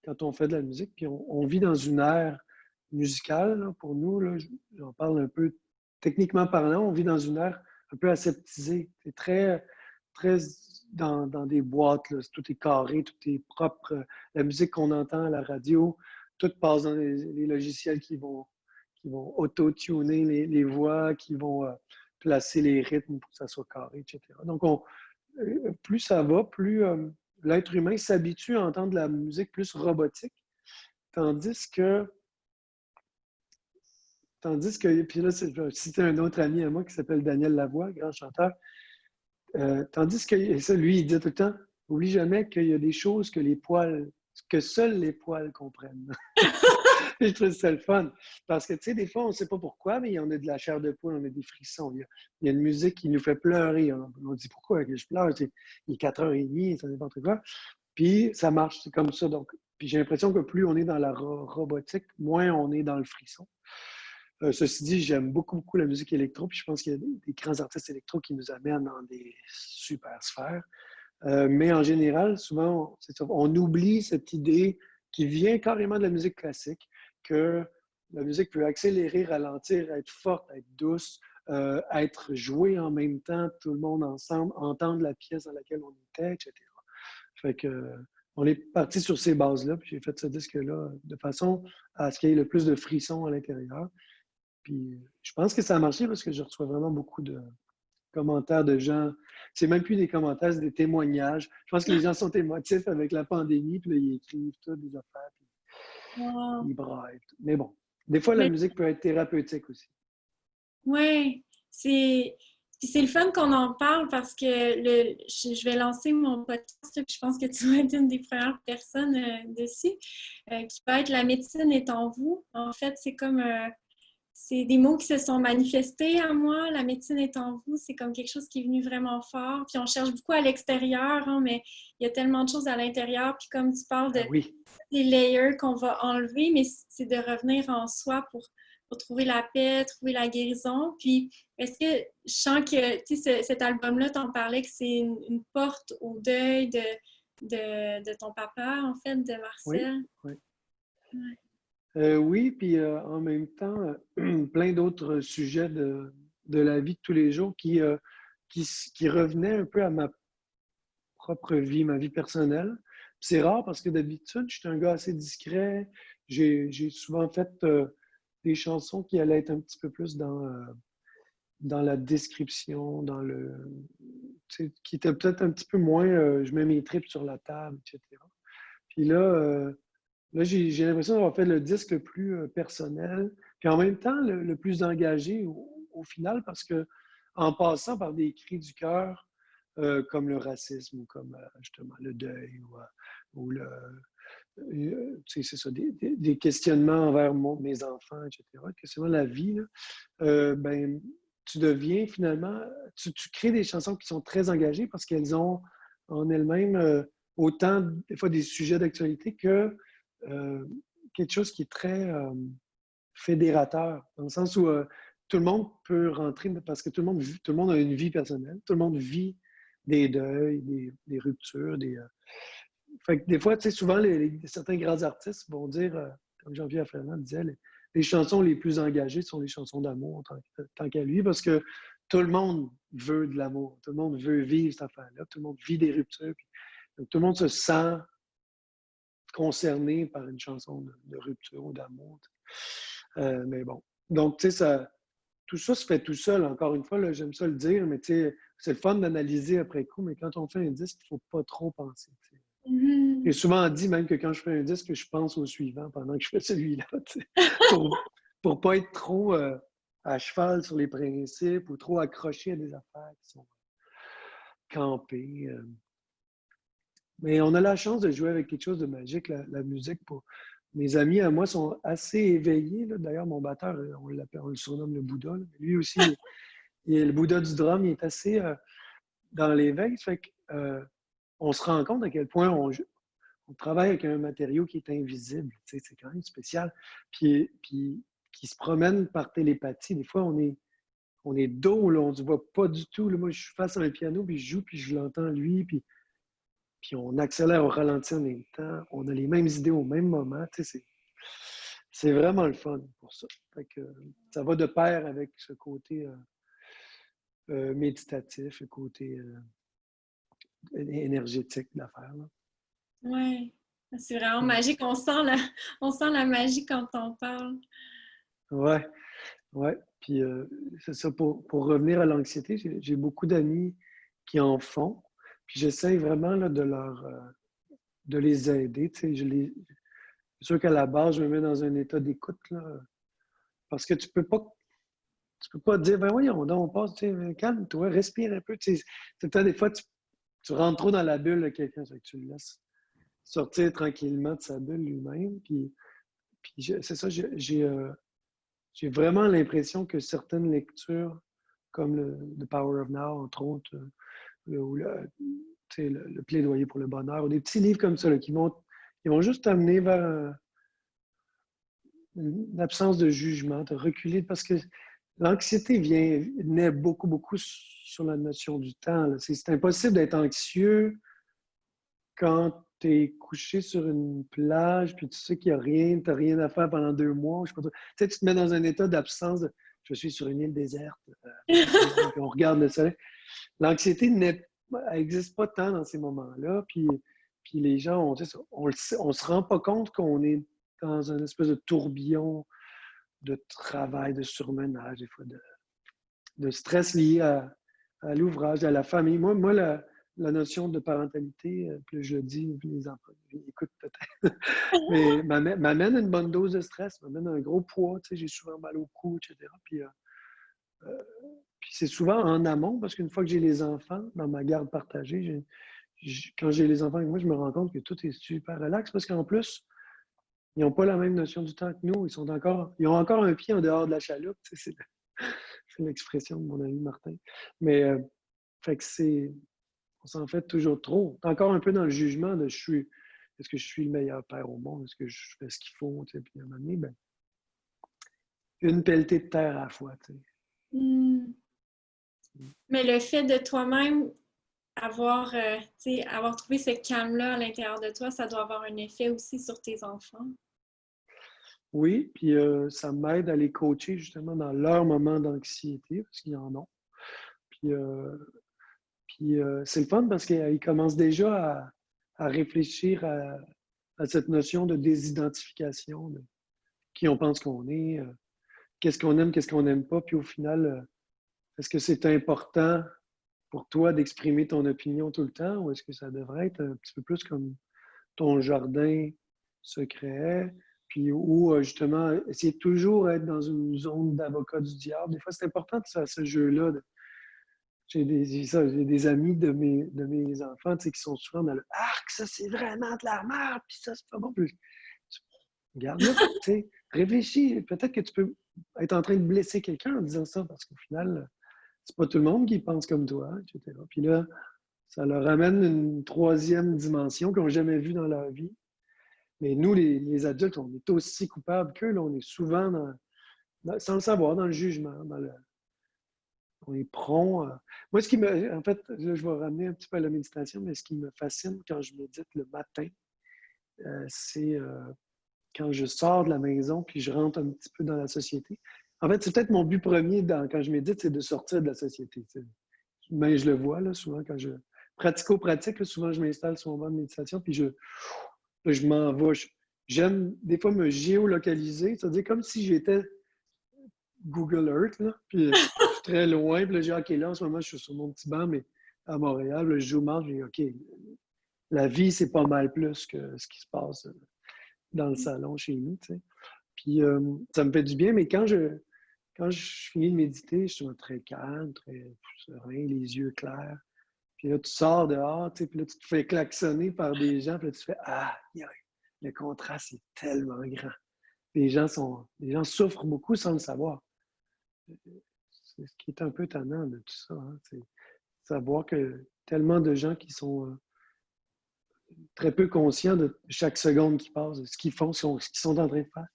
quand on fait de la musique, puis on vit dans une ère musicale, là, pour nous, là, j'en parle un peu techniquement parlant, on vit dans une ère un peu aseptisée. C'est très, très dans des boîtes, là. Tout est carré, tout est propre. La musique qu'on entend à la radio, tout passe dans les logiciels qui vont auto-tuner les voix, qui vont placer les rythmes pour que ça soit carré, etc. Donc, plus ça va, plus l'être humain s'habitue à entendre de la musique plus robotique, tandis que, puis là, je vais citer un autre ami à moi qui s'appelle Daniel Lavoie, grand chanteur, tandis que, et ça, lui, il dit tout le temps, oublie jamais qu'il y a des choses que seuls les poils comprennent. Je trouve ça le fun. Parce que, tu sais, des fois, on ne sait pas pourquoi, mais on a de la chair de poule, on a des frissons. Il y a une musique qui nous fait pleurer. On dit pourquoi que je pleure? Il est 4h30, ça n'importe quoi. Puis ça marche, c'est comme ça. Donc, puis j'ai l'impression que plus on est dans la robotique, moins on est dans le frisson. Ceci dit, j'aime beaucoup, beaucoup la musique électro, puis je pense qu'il y a des grands artistes électro qui nous amènent dans des super sphères. Mais en général, souvent, on oublie cette idée qui vient carrément de la musique classique, que la musique peut accélérer, ralentir, être forte, être douce, être jouée en même temps, tout le monde ensemble, entendre la pièce dans laquelle on était, etc. Fait que, on est parti sur ces bases-là, puis j'ai fait ce disque-là de façon à ce qu'il y ait le plus de frissons à l'intérieur. Puis je pense que ça a marché parce que je reçois vraiment beaucoup de commentaires de gens. C'est même plus des commentaires, c'est des témoignages. Je pense que les gens sont émotifs avec la pandémie, puis là, ils écrivent toutes des affaires, puis Wow. ils braillent. Mais bon, des fois, la Mais musique peut être thérapeutique aussi. ouais, c'est le fun qu'on en parle parce que je vais lancer mon podcast, là, puis je pense que tu vas être une des premières personnes dessus, qui va être La médecine est en vous. En fait, c'est des mots qui se sont manifestés à moi. La médecine est en vous, c'est comme quelque chose qui est venu vraiment fort. Puis on cherche beaucoup à l'extérieur, hein, mais il y a tellement de choses à l'intérieur. Puis comme tu parles de Ah oui, des layers qu'on va enlever, mais c'est de revenir en soi pour trouver la paix, trouver la guérison. Puis, est-ce que je sens que, tu sais, cet album-là, t'en parlais que c'est une porte au deuil de ton papa, en fait, de oui, Marcel. oui. Ouais. Oui, puis en même temps, plein d'autres sujets de la vie de tous les jours qui revenaient un peu à ma propre vie, ma vie personnelle. C'est rare parce que d'habitude, je suis un gars assez discret. J'ai souvent fait des chansons qui allaient être un petit peu plus dans la description, qui étaient peut-être un petit peu moins je mets mes tripes sur la table, etc. Puis là j'ai l'impression d'avoir fait le disque le plus personnel, puis en même temps le plus engagé au final, parce que en passant par des cris du cœur, comme le racisme ou comme justement le deuil ou c'est ça, des questionnements envers mes enfants, etc., questionnement de la vie, là, ben, tu deviens finalement, tu crées des chansons qui sont très engagées parce qu'elles ont en elles-mêmes autant, des fois, des sujets d'actualité que euh, quelque chose qui est très fédérateur, dans le sens où tout le monde peut rentrer, parce que tout le monde a une vie personnelle, tout le monde vit des deuils, des ruptures, fait que des fois, tu sais, souvent, certains grands artistes vont dire, comme Jean-Pierre Ferland disait, les chansons les plus engagées sont les chansons d'amour, tant qu'à lui, parce que tout le monde veut de l'amour, tout le monde veut vivre cette affaire-là, tout le monde vit des ruptures, donc, tout le monde se sent concerné par une chanson de rupture ou d'amour. Mais bon, donc, tu sais, tout ça se fait tout seul, encore une fois, là, j'aime ça le dire, mais tu sais, c'est le fun d'analyser après coup, mais quand on fait un disque, il ne faut pas trop penser. Tu sais. J'ai Mhm. souvent dit même que quand je fais un disque, je pense au suivant pendant que je fais celui-là, pour ne pas être trop à cheval sur les principes ou trop accroché à des affaires qui sont campées. Mais on a la chance de jouer avec quelque chose de magique, la musique. Mes amis à moi sont assez éveillés. Là. D'ailleurs, mon batteur, on le surnomme le Bouddha. Là. Lui aussi, il est le Bouddha du drum, il est assez dans l'éveil. Fait que, on se rend compte à quel point on travaille avec un matériau qui est invisible. Tu sais, c'est quand même spécial. Puis qui se promène par télépathie. Des fois, on est dos, là, on ne se voit pas du tout. Là. Moi, je suis face à un piano, puis je joue, puis je l'entends lui, puis on accélère au ralenti en même temps. On a les mêmes idées au même moment. Tu sais, c'est vraiment le fun pour ça. Fait que, ça va de pair avec ce côté méditatif, le côté énergétique de l'affaire. Oui, c'est vraiment magique. On sent la magie quand on parle. Ouais, ouais. Puis c'est ça, pour revenir à l'anxiété, j'ai beaucoup d'amis qui en font. Puis j'essaie vraiment là, de les aider. Tu sais, c'est sûr qu'à la base, je me mets dans un état d'écoute, là, parce que tu peux pas dire, ben voyons, donc on passe, tu sais, calme-toi, respire un peu. Tu sais, des fois, tu rentres trop dans la bulle de quelqu'un, que tu le laisses sortir tranquillement de sa bulle lui-même. Puis c'est ça, j'ai vraiment l'impression que certaines lectures, comme The Power of Now, entre autres, ou le Plaidoyer pour le bonheur, ou des petits livres comme ça, là, qui vont juste t'amener vers une absence de jugement, de reculer, parce que l'anxiété naît beaucoup, beaucoup sur la notion du temps. Là. C'est impossible d'être anxieux quand tu es couché sur une plage, puis tu sais qu'il n'y a rien, tu n'as rien à faire pendant 2 mois. Je sais pas, tu sais, tu te mets dans un état d'absence. Je suis sur une île déserte, puis on regarde le soleil. L'anxiété n'existe pas tant dans ces moments-là. Puis les gens, on se rend pas compte qu'on est dans une espèce de tourbillon de travail, de surmenage, des fois de stress lié à l'ouvrage, à la famille. Moi la notion de parentalité, puis je le dis, puis les enfants écoutent peut-être, mais m'amène une bonne dose de stress, m'amène un gros poids. Tu sais, j'ai souvent mal au cou, etc. Puis c'est souvent en amont, parce qu'une fois que j'ai les enfants dans ma garde partagée, quand j'ai les enfants avec moi, je me rends compte que tout est super relax, parce qu'en plus, ils n'ont pas la même notion du temps que nous. Ils ont encore un pied en dehors de la chaloupe. Tu sais, c'est l'expression de mon ami Martin. Mais fait que on s'en fait toujours trop. T'es encore un peu dans le jugement de est-ce que je suis le meilleur père au monde? Est-ce que je fais ce qu'il faut? Tu sais, puis à un moment donné, une pelletée de terre à la fois. Tu sais. Mm. Mais le fait de toi-même avoir trouvé ce calme-là à l'intérieur de toi, ça doit avoir un effet aussi sur tes enfants. Oui, puis ça m'aide à les coacher justement dans leur moment d'anxiété, parce qu'ils en ont. Puis c'est le fun parce qu'ils commencent déjà à réfléchir à cette notion de désidentification, de qui on pense qu'on est, qu'est-ce qu'on aime, qu'est-ce qu'on n'aime pas. Puis au final, est-ce que c'est important pour toi d'exprimer ton opinion tout le temps ou est-ce que ça devrait être un petit peu plus comme ton jardin secret? Puis où justement, essayer de toujours être dans une zone d'avocat du diable. Des fois, c'est important de faire ce jeu-là. J'ai des amis de mes enfants qui sont souvent dans le arc, ça c'est vraiment de la merde, puis ça c'est pas bon. Puis, regarde là, réfléchis. Peut-être que tu peux être en train de blesser quelqu'un en disant ça, parce qu'au final, c'est pas tout le monde qui pense comme toi, etc. Puis là, ça leur amène une troisième dimension qu'ils n'ont jamais vue dans leur vie. Mais nous, les adultes, on est aussi coupables qu'eux. Là, on est souvent sans le savoir, dans le jugement, on est prompt. Moi, en fait, là, je vais ramener un petit peu à la méditation, mais ce qui me fascine quand je médite le matin, c'est quand je sors de la maison puis je rentre un petit peu dans la société. En fait, c'est peut-être mon but premier quand je médite, c'est de sortir de la société. Mais je le vois là, souvent quand je pratico-pratique, là, souvent je m'installe sur mon banc de méditation puis je m'en vais. J'aime des fois me géolocaliser, c'est-à-dire comme si j'étais Google Earth, là, puis je suis très loin, puis là, j'ai OK, là, en ce moment, je suis sur mon petit banc, mais à Montréal, là, je joue au marche, j'ai OK, la vie, c'est pas mal plus que ce qui se passe dans le salon chez nous, tu sais. Puis ça me fait du bien, mais quand je finis de méditer, je suis très calme, très serein, les yeux clairs. Puis là, tu sors dehors, tu sais, puis là, tu te fais klaxonner par des gens, puis là, tu fais Ah, le contraste est tellement grand. Les gens souffrent beaucoup sans le savoir. C'est ce qui est un peu tannant de tout ça. Hein? C'est savoir que tellement de gens qui sont très peu conscients de chaque seconde qui passe, de ce qu'ils font, ce qu'ils sont en train de faire.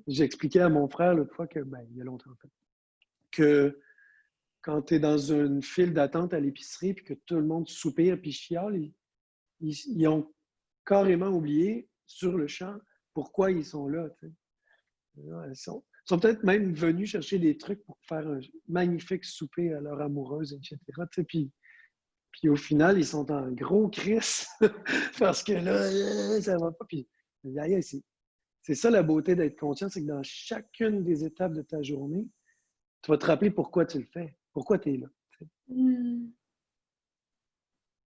J'expliquais à mon frère l'autre fois il y a longtemps en fait, que quand tu es dans une file d'attente à l'épicerie puis que tout le monde soupire puis chiale, ils ont carrément oublié sur le champ pourquoi ils sont là. Tu sais. Ils sont peut-être même venus chercher des trucs pour faire un magnifique souper à leur amoureuse, etc. Tu sais, puis au final, ils sont en gros crise parce que là, ça va pas. Puis, c'est ça la beauté d'être conscient, c'est que dans chacune des étapes de ta journée, tu vas te rappeler pourquoi tu le fais, pourquoi tu es là. Mm.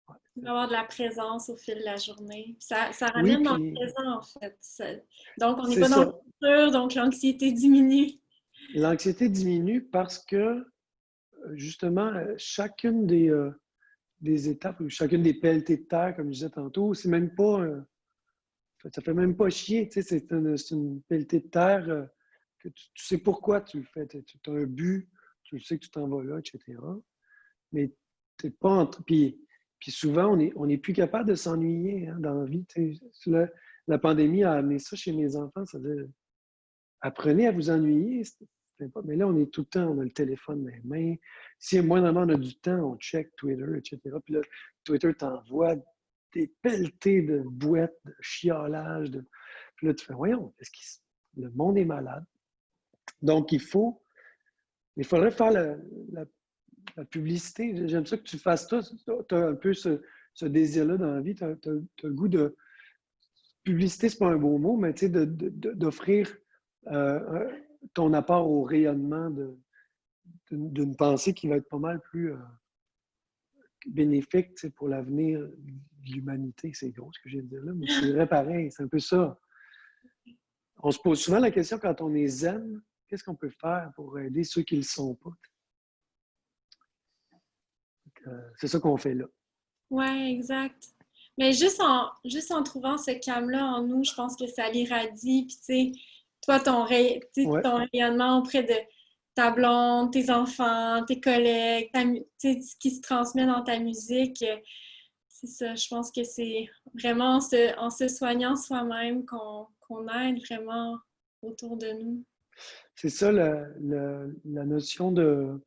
Ouais, Avoir de la présence au fil de la journée. Ça oui, ramène dans le puis présent, en fait. Donc, on n'est c'est pas dans le ça. futur, donc l'anxiété diminue. L'anxiété diminue parce que, justement, chacune des étapes, ou chacune des pelletées de terre, comme je disais tantôt, c'est même pas, ça fait même pas chier, tu sais, c'est une pelletée de terre que tu sais pourquoi tu le fais, tu as un but, tu le sais que tu t'en vas là, etc. Mais t'es pas puis souvent, on est plus capable de s'ennuyer hein, dans la vie. Tu sais. La pandémie a amené ça chez mes enfants, ça veut dire, apprenez à vous ennuyer. Mais là, on est tout le temps, on a le téléphone dans les mains. Si moindrement on a du temps, on check Twitter, etc. Puis là, Twitter t'envoie des pelletés de bouettes, de chiolage. Puis là, tu fais, voyons, le monde est malade. Donc, il faudrait faire la, la publicité. J'aime ça que tu fasses ça. Tu as un peu ce désir-là dans la vie. Tu as, le goût de. Publicité, c'est pas un beau mot, mais tu sais, d'offrir euh, ton apport au rayonnement d'une pensée qui va être pas mal plus bénéfique tu sais, pour l'avenir de l'humanité. C'est gros ce que j'ai dit là, mais c'est vrai pareil. C'est un peu ça. On se pose souvent la question quand on est zen, qu'est-ce qu'on peut faire pour aider ceux qui ne le sont pas? C'est ça qu'on fait là. Ouais, exact. Mais juste en trouvant ce calme-là en nous, je pense que ça l'irradie. Puis, tu sais, toi, tu sais, Ouais. ton rayonnement auprès de ta blonde, tes enfants, tes collègues, tu sais, ce qui se transmet dans ta musique, c'est ça. Je pense que c'est vraiment en se soignant soi-même qu'on aide vraiment autour de nous. C'est ça la notion de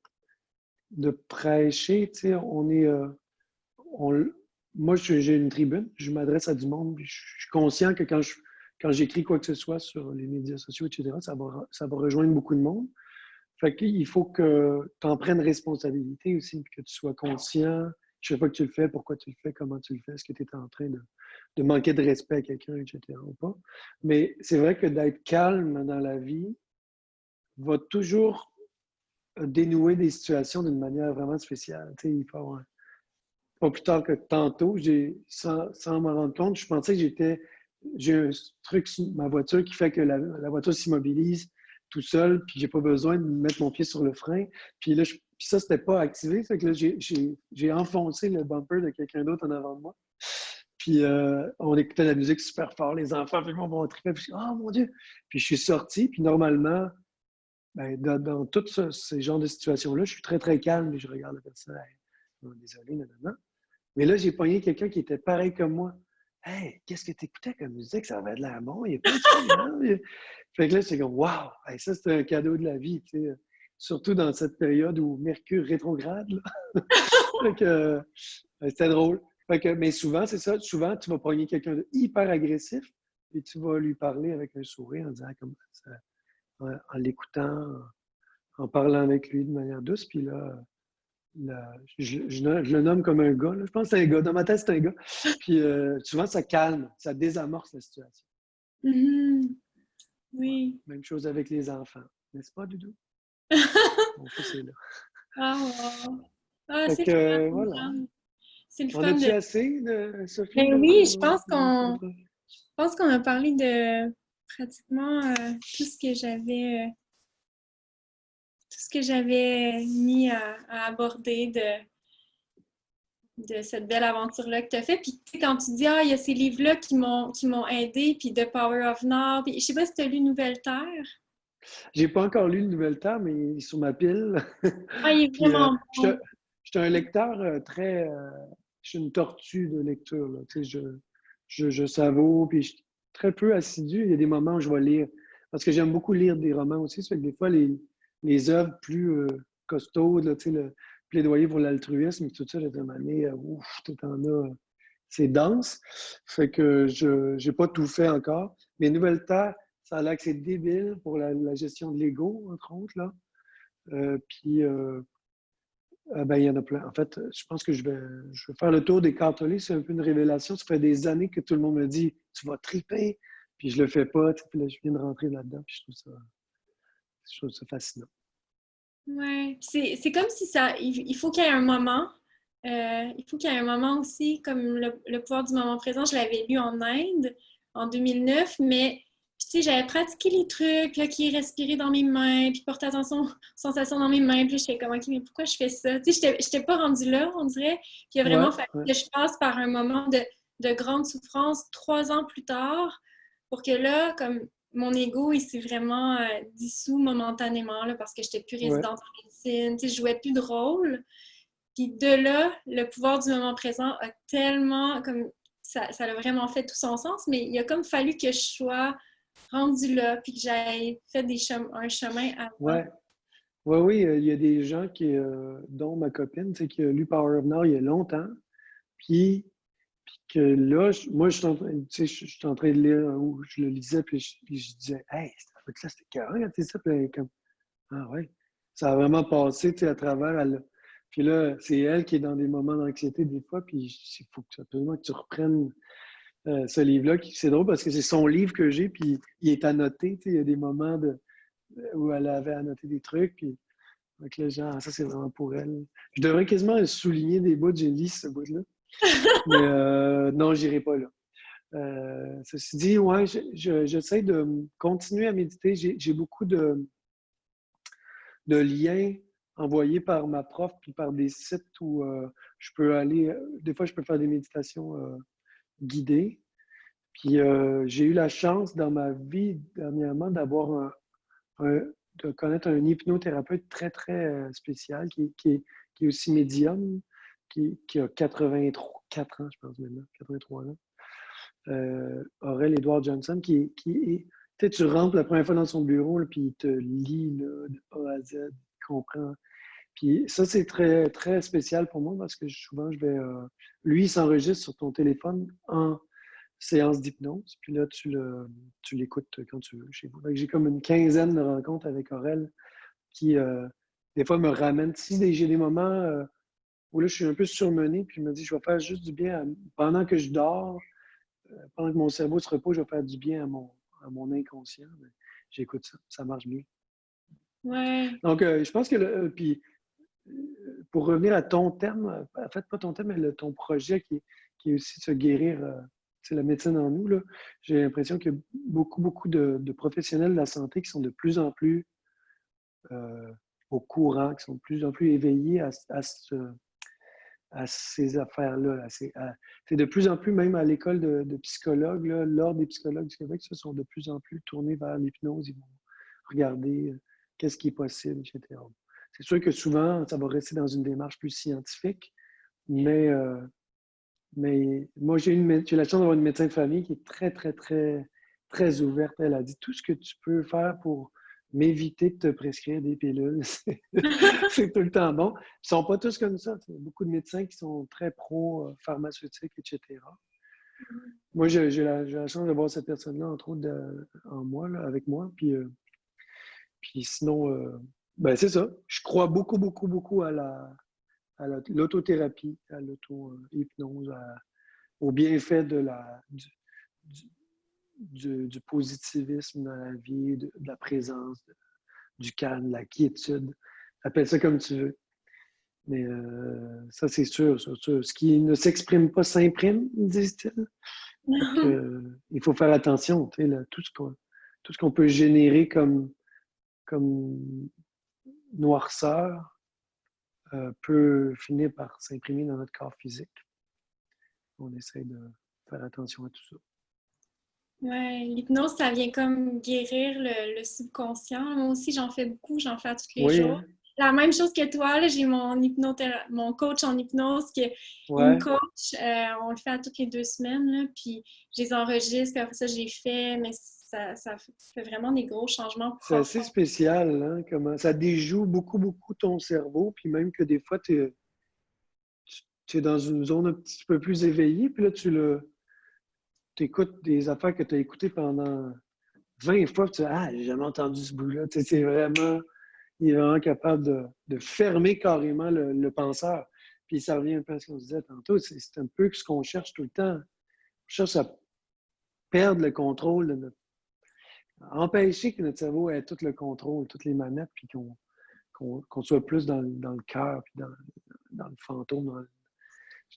prêcher. Tu sais, on est. On- moi, j'ai une tribune, je m'adresse à du monde, puis je suis conscient que quand j'écris quoi que ce soit sur les médias sociaux, etc., ça va rejoindre beaucoup de monde. Fait qu'il faut que tu en prennes responsabilité aussi, puis que tu sois conscient chaque fois que tu le fais, pourquoi tu le fais, comment tu le fais, est-ce que tu es en train de manquer de respect à quelqu'un, etc. ou pas. Mais c'est vrai que d'être calme dans la vie va toujours dénouer des situations d'une manière vraiment spéciale. Tu sais, il faut avoir pas plus tard que tantôt, sans m'en rendre compte, je pensais que j'ai un truc sur ma voiture qui fait que la voiture s'immobilise tout seul, puis j'ai pas besoin de mettre mon pied sur le frein. Puis là, puis ça, c'était pas activé. Fait que là, j'ai enfoncé le bumper de quelqu'un d'autre en avant de moi. Puis on écoutait la musique super fort, les enfants, puis on tripait, puis oh mon Dieu! Puis je suis sorti, puis normalement, ben, dans tous ces genres de situations-là, je suis très, très calme, puis je regarde la personne, hey, oh, désolé, non. Mais là, j'ai pogné quelqu'un qui était pareil comme moi. Hey, qu'est-ce que tu écoutais comme musique? Ça avait de l'air bon, il est pas hein? Fait que là, c'est comme, wow, hey, ça, c'est un cadeau de la vie, tu sais. Surtout dans cette période où Mercure rétrograde. Là. Fait que, c'était drôle. Fait que, mais souvent, c'est ça. Souvent, tu vas pogner quelqu'un de hyper agressif et tu vas lui parler avec un sourire en disant comme ça, en l'écoutant, en parlant avec lui de manière douce. Puis là, je le nomme comme un gars. Là. Je pense que c'est un gars. Dans ma tête, c'est un gars. Puis souvent, ça calme, ça désamorce la situation. Mhm. Ouais. Oui. Même chose avec les enfants. N'est-ce pas, Doudou? Mon fils est là. Ah, wow. Ah, Fait c'est que le fun, voilà. Jeanne. C'est le En fun as-tu de. assez, Sophie, Ben de oui, je pense qu'on a parlé de pratiquement tout ce que j'avais mis à aborder de cette belle aventure-là que tu as fait. Puis tu sais, quand tu dis ah, il y a ces livres-là qui m'ont aidé, puis The Power of Now, puis je sais pas si tu as lu Nouvelle Terre. J'ai pas encore lu le Nouvel Temps, mais il est sur ma pile. Ah, il est Puis vraiment bon. je suis un lecteur très. Je suis une tortue de lecture. Là. Tu sais, je savoure, puis je suis très peu assidu. Il y a des moments où je vais lire. Parce que j'aime beaucoup lire des romans aussi. Ça fait que des fois, les œuvres plus costaud, là, tu sais, le plaidoyer pour l'altruisme, tout ça, j'étais mané, ouf, tout en a, c'est dense. Fait que je n'ai pas tout fait encore. Mais Nouvelle Terre, ça a l'air que c'est débile pour la gestion de l'ego, entre autres, là. Puis, ben, il y en a plein. En fait, je pense que je vais faire le tour des cartolés. C'est un peu une révélation. Ça fait des années que tout le monde me dit « Tu vas triper! » Puis je le fais pas. Puis là, je viens de rentrer là-dedans. Puis je trouve ça fascinant. Ouais. C'est comme si il faut qu'il y ait un moment. Il faut qu'il y ait un moment aussi, comme le pouvoir du moment présent. Je l'avais lu en Inde en 2009, mais tu sais, j'avais pratiqué les trucs, là, qui est respirer dans mes mains, puis porter attention aux sensations dans mes mains. Puis j'étais comme, OK, mais pourquoi je fais ça? Tu sais, j'étais pas rendue là, on dirait. Puis il a Ouais, vraiment fallu ouais, que je passe par un moment de grande souffrance 3 ans plus tard pour que là, comme mon ego, il s'est vraiment dissous momentanément là, parce que j'étais plus ouais. résidente en médecine, tu sais, je jouais plus de rôle. Puis de là, le pouvoir du moment présent a tellement, comme ça a vraiment fait tout son sens, mais il a comme fallu que je sois rendue là, puis que j'aille fait un chemin avant. Ouais. Ouais, oui, il y a des gens dont ma copine, tu sais, qui a lu Power of Now il y a longtemps. Puis que là, moi, je suis en train, tu sais, je suis en train de lire où je le lisais, puis je disais, hey, cette truc-là, c'était carré quand tu ça. Puis elle est comme, ah ouais, ça a vraiment passé, tu sais, à travers. Puis là, c'est elle qui est dans des moments d'anxiété des fois, puis il faut absolument que tu reprennes ce livre-là. C'est drôle parce que c'est son livre que j'ai, puis il est annoté, tu sais, il y a des moments où elle avait annoté des trucs, puis donc là, genre, ça, c'est vraiment pour elle. Je devrais quasiment souligner des bouts, j'ai lu ce bout-là. Mais non, j'irai pas là. Ceci dit, ouais, j'essaie de continuer à méditer. J'ai beaucoup de liens envoyés par ma prof puis par des sites où je peux aller. Des fois, je peux faire des méditations guidées. Puis j'ai eu la chance dans ma vie dernièrement de connaître un hypnothérapeute très, très spécial qui est aussi médium, qui a 84 ans, je pense maintenant, 83 ans. Aurel Edward Johnson, tu sais, tu rentres la première fois dans son bureau, là, puis il te lit là, de A à Z, il comprend. Puis ça, c'est très, très spécial pour moi parce que souvent, lui, il s'enregistre sur ton téléphone en séance d'hypnose, puis là, tu l'écoutes quand tu veux chez vous. Fait que j'ai comme une quinzaine de rencontres avec Aurel qui, des fois, me ramènent. Si j'ai des moments où là, je suis un peu surmené, puis je me dis, je vais faire juste du bien pendant que je dors, pendant que mon cerveau se repose, je vais faire du bien à mon inconscient. Mais j'écoute ça, ça marche bien. Ouais. Donc, je pense que, puis, pour revenir à ton thème, en fait, pas ton thème, mais ton projet qui est aussi de se guérir, c'est la médecine en nous, là. J'ai l'impression qu'il y a beaucoup, beaucoup de professionnels de la santé qui sont de plus en plus au courant, qui sont de plus en plus éveillés à ces affaires-là. C'est de plus en plus, même à l'école de psychologues, l'Ordre des psychologues du Québec, se sont de plus en plus tournés vers l'hypnose. Ils vont regarder qu'est-ce qui est possible, etc. C'est sûr que souvent, ça va rester dans une démarche plus scientifique, mais moi, j'ai la chance d'avoir une médecin de famille qui est très, très, très, très ouverte. Elle a dit tout ce que tu peux faire pour m'éviter de te prescrire des pilules. C'est tout le temps bon. Ils ne sont pas tous comme ça. Il y a beaucoup de médecins qui sont très pro-pharmaceutiques, etc. Moi, j'ai la chance d'avoir cette personne-là, entre autres, en moi, là, avec moi. Puis sinon, ben, c'est ça. Je crois beaucoup, beaucoup, beaucoup à l'autothérapie, à l'auto-hypnose, au bienfait du positivisme dans la vie, de la présence, du calme, de la quiétude. Appelle ça comme tu veux. Mais ça, c'est sûr, c'est sûr. Ce qui ne s'exprime pas s'imprime, disent-ils. Il faut faire attention. Tu sais, là, tout ce qu'on peut générer comme noirceur peut finir par s'imprimer dans notre corps physique. On essaie de faire attention à tout ça. Ouais, l'hypnose, ça vient comme guérir le subconscient. Moi aussi, j'en fais beaucoup, j'en fais tous les Oui, jours. hein? la même chose que toi, là, j'ai mon coach en hypnose il me Ouais, coach. On le fait à toutes les 2 semaines, là, puis je les enregistre, puis après ça, je les fais, mais ça fait vraiment des gros changements c'est assez profonds. spécial, hein, comment ça déjoue beaucoup, beaucoup ton cerveau, puis même que des fois, tu es dans une zone un petit peu plus éveillée, puis là, tu écoutes des affaires que tu as écoutées pendant 20 fois, puis tu dis, ah, j'ai jamais entendu ce bout-là. Tu sais, il est vraiment capable de fermer carrément le penseur. Puis ça revient un peu à ce qu'on se disait tantôt, c'est un peu ce qu'on cherche tout le temps. On cherche à perdre le contrôle de notre empêcher que notre cerveau ait tout le contrôle, toutes les manettes, puis qu'on soit plus dans le cœur, puis dans le fantôme.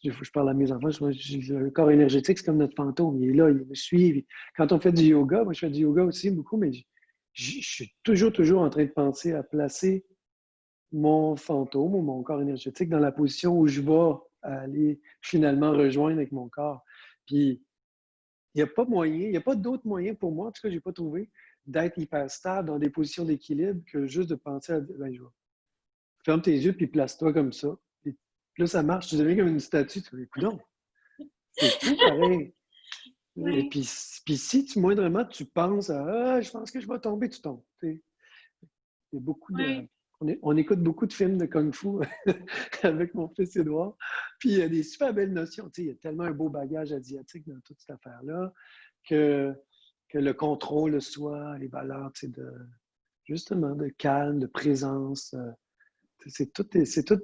Je parle à mes enfants, le corps énergétique, c'est comme notre fantôme. Il est là, il me suit. Quand on fait du yoga, moi je fais du yoga aussi beaucoup, mais je suis toujours en train de penser à placer mon fantôme ou mon corps énergétique dans la position où je vais aller finalement rejoindre avec mon corps. Puis il n'y a pas moyen, il n'y a pas d'autre moyen pour moi, en tout cas, je n'ai pas trouvé, d'être hyper stable dans des positions d'équilibre que juste de penser à ben, ferme tes yeux puis place-toi comme ça. Puis là, ça marche, tu deviens comme une statue. Tu dis, écoute, c'est fou pareil. Et Ouais, puis si moindrement tu penses à ah, je pense que je vais tomber, tu tombes. Il y a beaucoup de. ouais. On écoute beaucoup de films de Kung Fu avec mon fils Édouard. Puis il y a des super belles notions. Il y a tellement un beau bagage asiatique dans toute cette affaire-là que, que le contrôle de soi, les valeurs justement de calme, de présence. C'est tout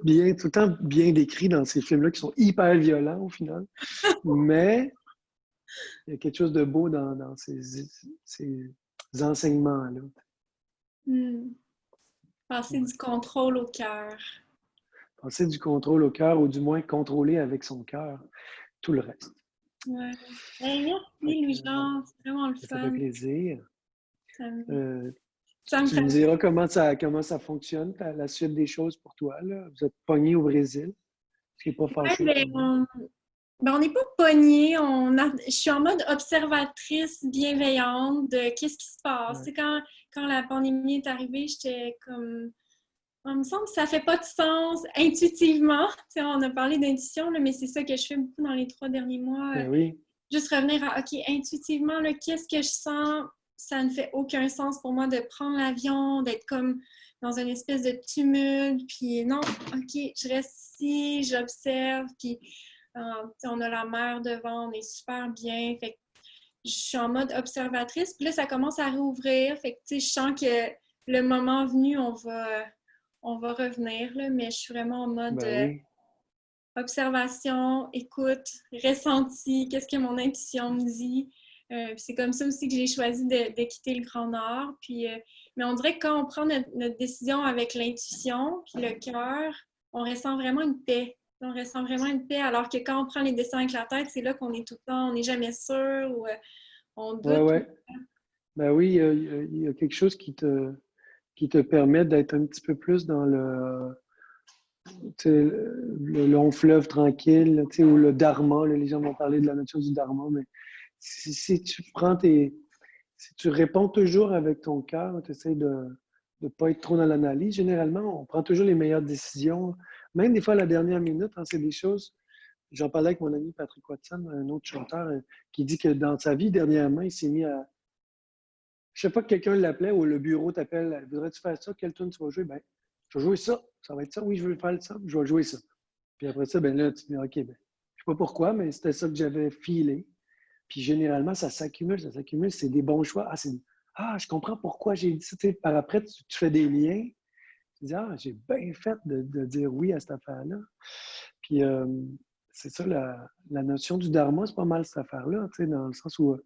bien, tout le temps bien décrit dans ces films-là qui sont hyper violents au final. Mais il y a quelque chose de beau dans ces enseignements-là. Hmm. Passer Ouais. du contrôle au cœur. Passer du contrôle au cœur, ou du moins contrôler avec son cœur tout le reste. Ouais. Ben, Fait merci, que, Louis-Jean. C'est vraiment le ça fait fun. plaisir. Ça me, Euh, ça me tu me fait. diras comment ça fonctionne, la suite des choses pour toi. Là. Vous êtes pogné au Brésil, ce qui n'est pas Ouais, fâcheux pour moi. ben, on n'est pas pognés. Je suis en mode observatrice bienveillante de qu'est-ce qui se passe. Ouais. C'est quand la pandémie est arrivée, j'étais comme. Il me semble que ça fait pas de sens intuitivement. Tu sais, on a parlé d'intuition, là, mais c'est ça que je fais beaucoup dans les 3 derniers mois. Ben oui, Juste revenir à, OK, intuitivement, là, qu'est-ce que je sens? Ça ne fait aucun sens pour moi de prendre l'avion, d'être comme dans une espèce de tumulte. Puis non, OK, je reste ici, j'observe. Puis on a la mer devant, on est super bien. Fait que je suis en mode observatrice. Puis là, ça commence à rouvrir. Fait que je sens que le moment venu, on va revenir. Là, mais je suis vraiment en mode ben oui. observation, écoute, ressenti, qu'est-ce que mon intuition me dit. C'est comme ça aussi que j'ai choisi de quitter le Grand Nord. Mais on dirait que quand on prend notre décision avec l'intuition puis le cœur, on ressent vraiment une paix. On ressent vraiment une paix, alors que quand on prend les décisions avec la tête, c'est là qu'on est tout le temps, on n'est jamais sûr ou on Ouais, doute. ouais. Ben oui, il y a quelque chose qui te permet d'être un petit peu plus dans le long fleuve tranquille, là, ou le dharma. Là, les gens vont parler de la nature du dharma, mais si tu prends si tu réponds toujours avec ton cœur, tu essaies de ne pas être trop dans l'analyse, généralement, on prend toujours les meilleures décisions. Même des fois, à la dernière minute, hein, c'est des choses. J'en parlais avec mon ami Patrick Watson, un autre chanteur, qui dit que dans sa vie, dernièrement, il s'est mis à. Je sais pas que quelqu'un l'appelait ou le bureau t'appelle, voudrais-tu faire ça? Quel tune tu vas jouer? Ben, je vais jouer ça. Ça va être ça. Oui, je veux faire ça. Je vais jouer ça. Puis après ça, ben là, tu te dis, OK, ben, je ne sais pas pourquoi, mais c'était ça que j'avais filé. Puis généralement, ça s'accumule, ça s'accumule. C'est des bons choix. Je comprends pourquoi j'ai dit ça. Tu sais, par après, tu fais des liens. Tu dis, j'ai bien fait de dire oui à cette affaire-là. Puis c'est ça, la notion du dharma, c'est pas mal cette affaire-là, tu sais, dans le sens où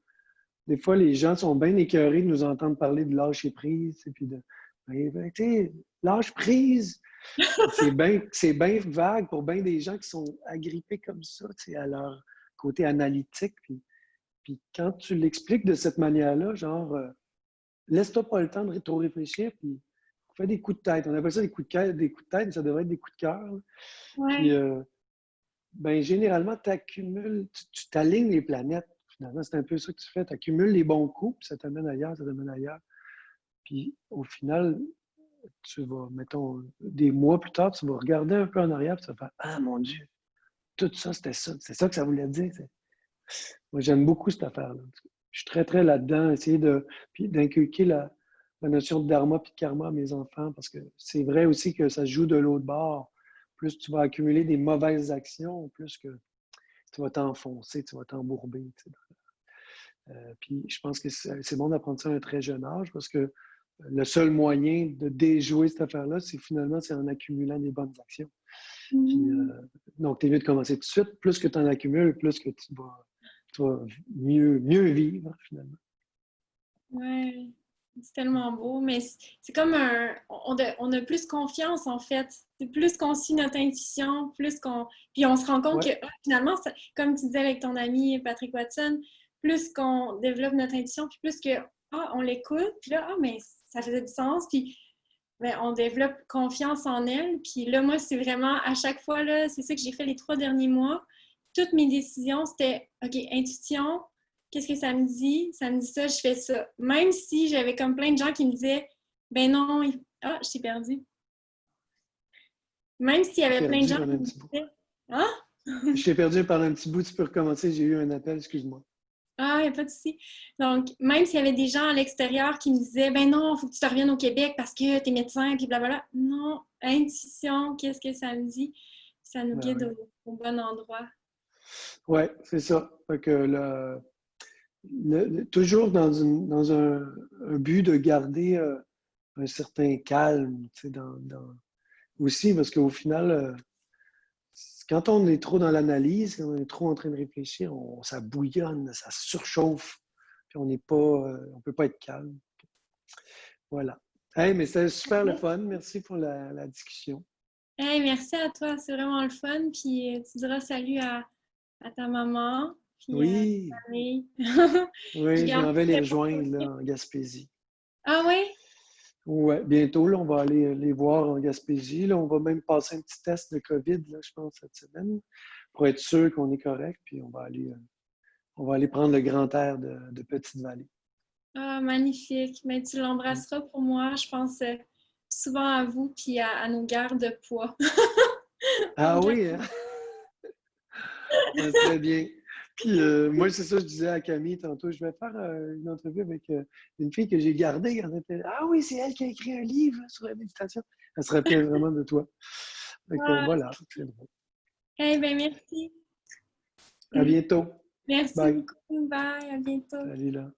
des fois, les gens sont bien écœurés de nous entendre parler de lâcher prise, et puis tu sais, lâche prise. C'est bien vague pour bien des gens qui sont agrippés comme ça, tu sais, à leur côté analytique. Puis quand tu l'expliques de cette manière-là, genre, laisse-toi pas le temps de trop réfléchir, puis fais des coups de tête. On appelle ça des coups de tête, mais ça devrait être des coups de cœur. Là. Puis, Ouais. ben, généralement, tu t'alignes les planètes. Finalement, c'est un peu ça que tu fais. Tu accumules les bons coups, puis ça t'amène ailleurs, ça t'amène ailleurs. Puis, au final, tu vas, mettons, des mois plus tard, tu vas regarder un peu en arrière, puis tu vas faire ah mon Dieu, tout ça, c'était ça. C'est ça que ça voulait dire. Moi, j'aime beaucoup cette affaire-là. Je suis très, très là-dedans, essayer puis d'inculquer la notion de dharma et de karma à mes enfants, parce que c'est vrai aussi que ça se joue de l'autre bord. Plus tu vas accumuler des mauvaises actions, plus que tu vas t'enfoncer, tu vas t'embourber. Puis je pense que c'est bon d'apprendre ça à un très jeune âge, parce que le seul moyen de déjouer cette affaire-là, c'est en accumulant des bonnes actions. Puis, donc, tu es mieux de commencer tout de suite. Plus que tu en accumules, plus que tu vas mieux vivre, finalement. Ouais, c'est tellement beau, mais c'est comme on a plus confiance en fait. C'est plus qu'on suit notre intuition, puis on se rend compte que Ouais, finalement, comme tu disais avec ton ami Patrick Watson, plus qu'on développe notre intuition, puis plus que on l'écoute, puis là, mais ça faisait du sens, puis ben, on développe confiance en elle. Puis là, moi, c'est vraiment à chaque fois, là, c'est ça que j'ai fait les 3 derniers mois. Toutes mes décisions, c'était OK, intuition, qu'est-ce que ça me dit? Ça me dit ça, je fais ça. Même si j'avais comme plein de gens qui me disaient ben non, je t'ai perdu. Même s'il y avait plein de perdu gens pendant qui un me petit bout. disaient ah! Je t'ai perdu pendant un petit bout, tu peux recommencer. J'ai eu un appel, excuse-moi. Ah, il n'y a pas de souci. Donc, même s'il y avait des gens à l'extérieur qui me disaient ben non, il faut que tu te reviennes au Québec parce que tu es médecin, puis blablabla. Non, intuition, qu'est-ce que ça me dit? Ça nous Ben guide oui. au bon endroit. Ouais, c'est ça. Fait que toujours dans un but de garder un certain calme, tu sais, aussi, parce qu'au final, quand on est trop dans l'analyse, quand on est trop en train de réfléchir, ça bouillonne, ça surchauffe, puis on peut pas être calme. Voilà. Hey, mais c'était super le fun. Merci pour la discussion. Hey, merci à toi, c'est vraiment le fun. Puis tu diras salut à ta maman, puis à ta Oui, famille. Je oui, je garde m'en vais les tes rejoindre là, réponses. en Gaspésie. Ah oui? Ouais, bientôt, là, on va aller les voir en Gaspésie. Là, on va même passer un petit test de COVID, là, je pense, cette semaine, pour être sûr qu'on est correct. Puis on va aller prendre le grand air de Petite-Vallée. Ah, magnifique. Mais tu Mm. l'embrasseras pour moi. Je pense souvent à vous, puis à nos gardes poids. Ah oui, hein? Ça serait bien. Puis moi, c'est ça, je disais à Camille tantôt, je vais faire une entrevue avec une fille que j'ai gardée quand elle était. Ah oui, c'est elle qui a écrit un livre sur la méditation. Elle se rappelle vraiment de toi. Donc Ah, voilà, c'est drôle. eh bien, merci. À bientôt. Merci Bye. beaucoup. Bye. À bientôt. Salut là.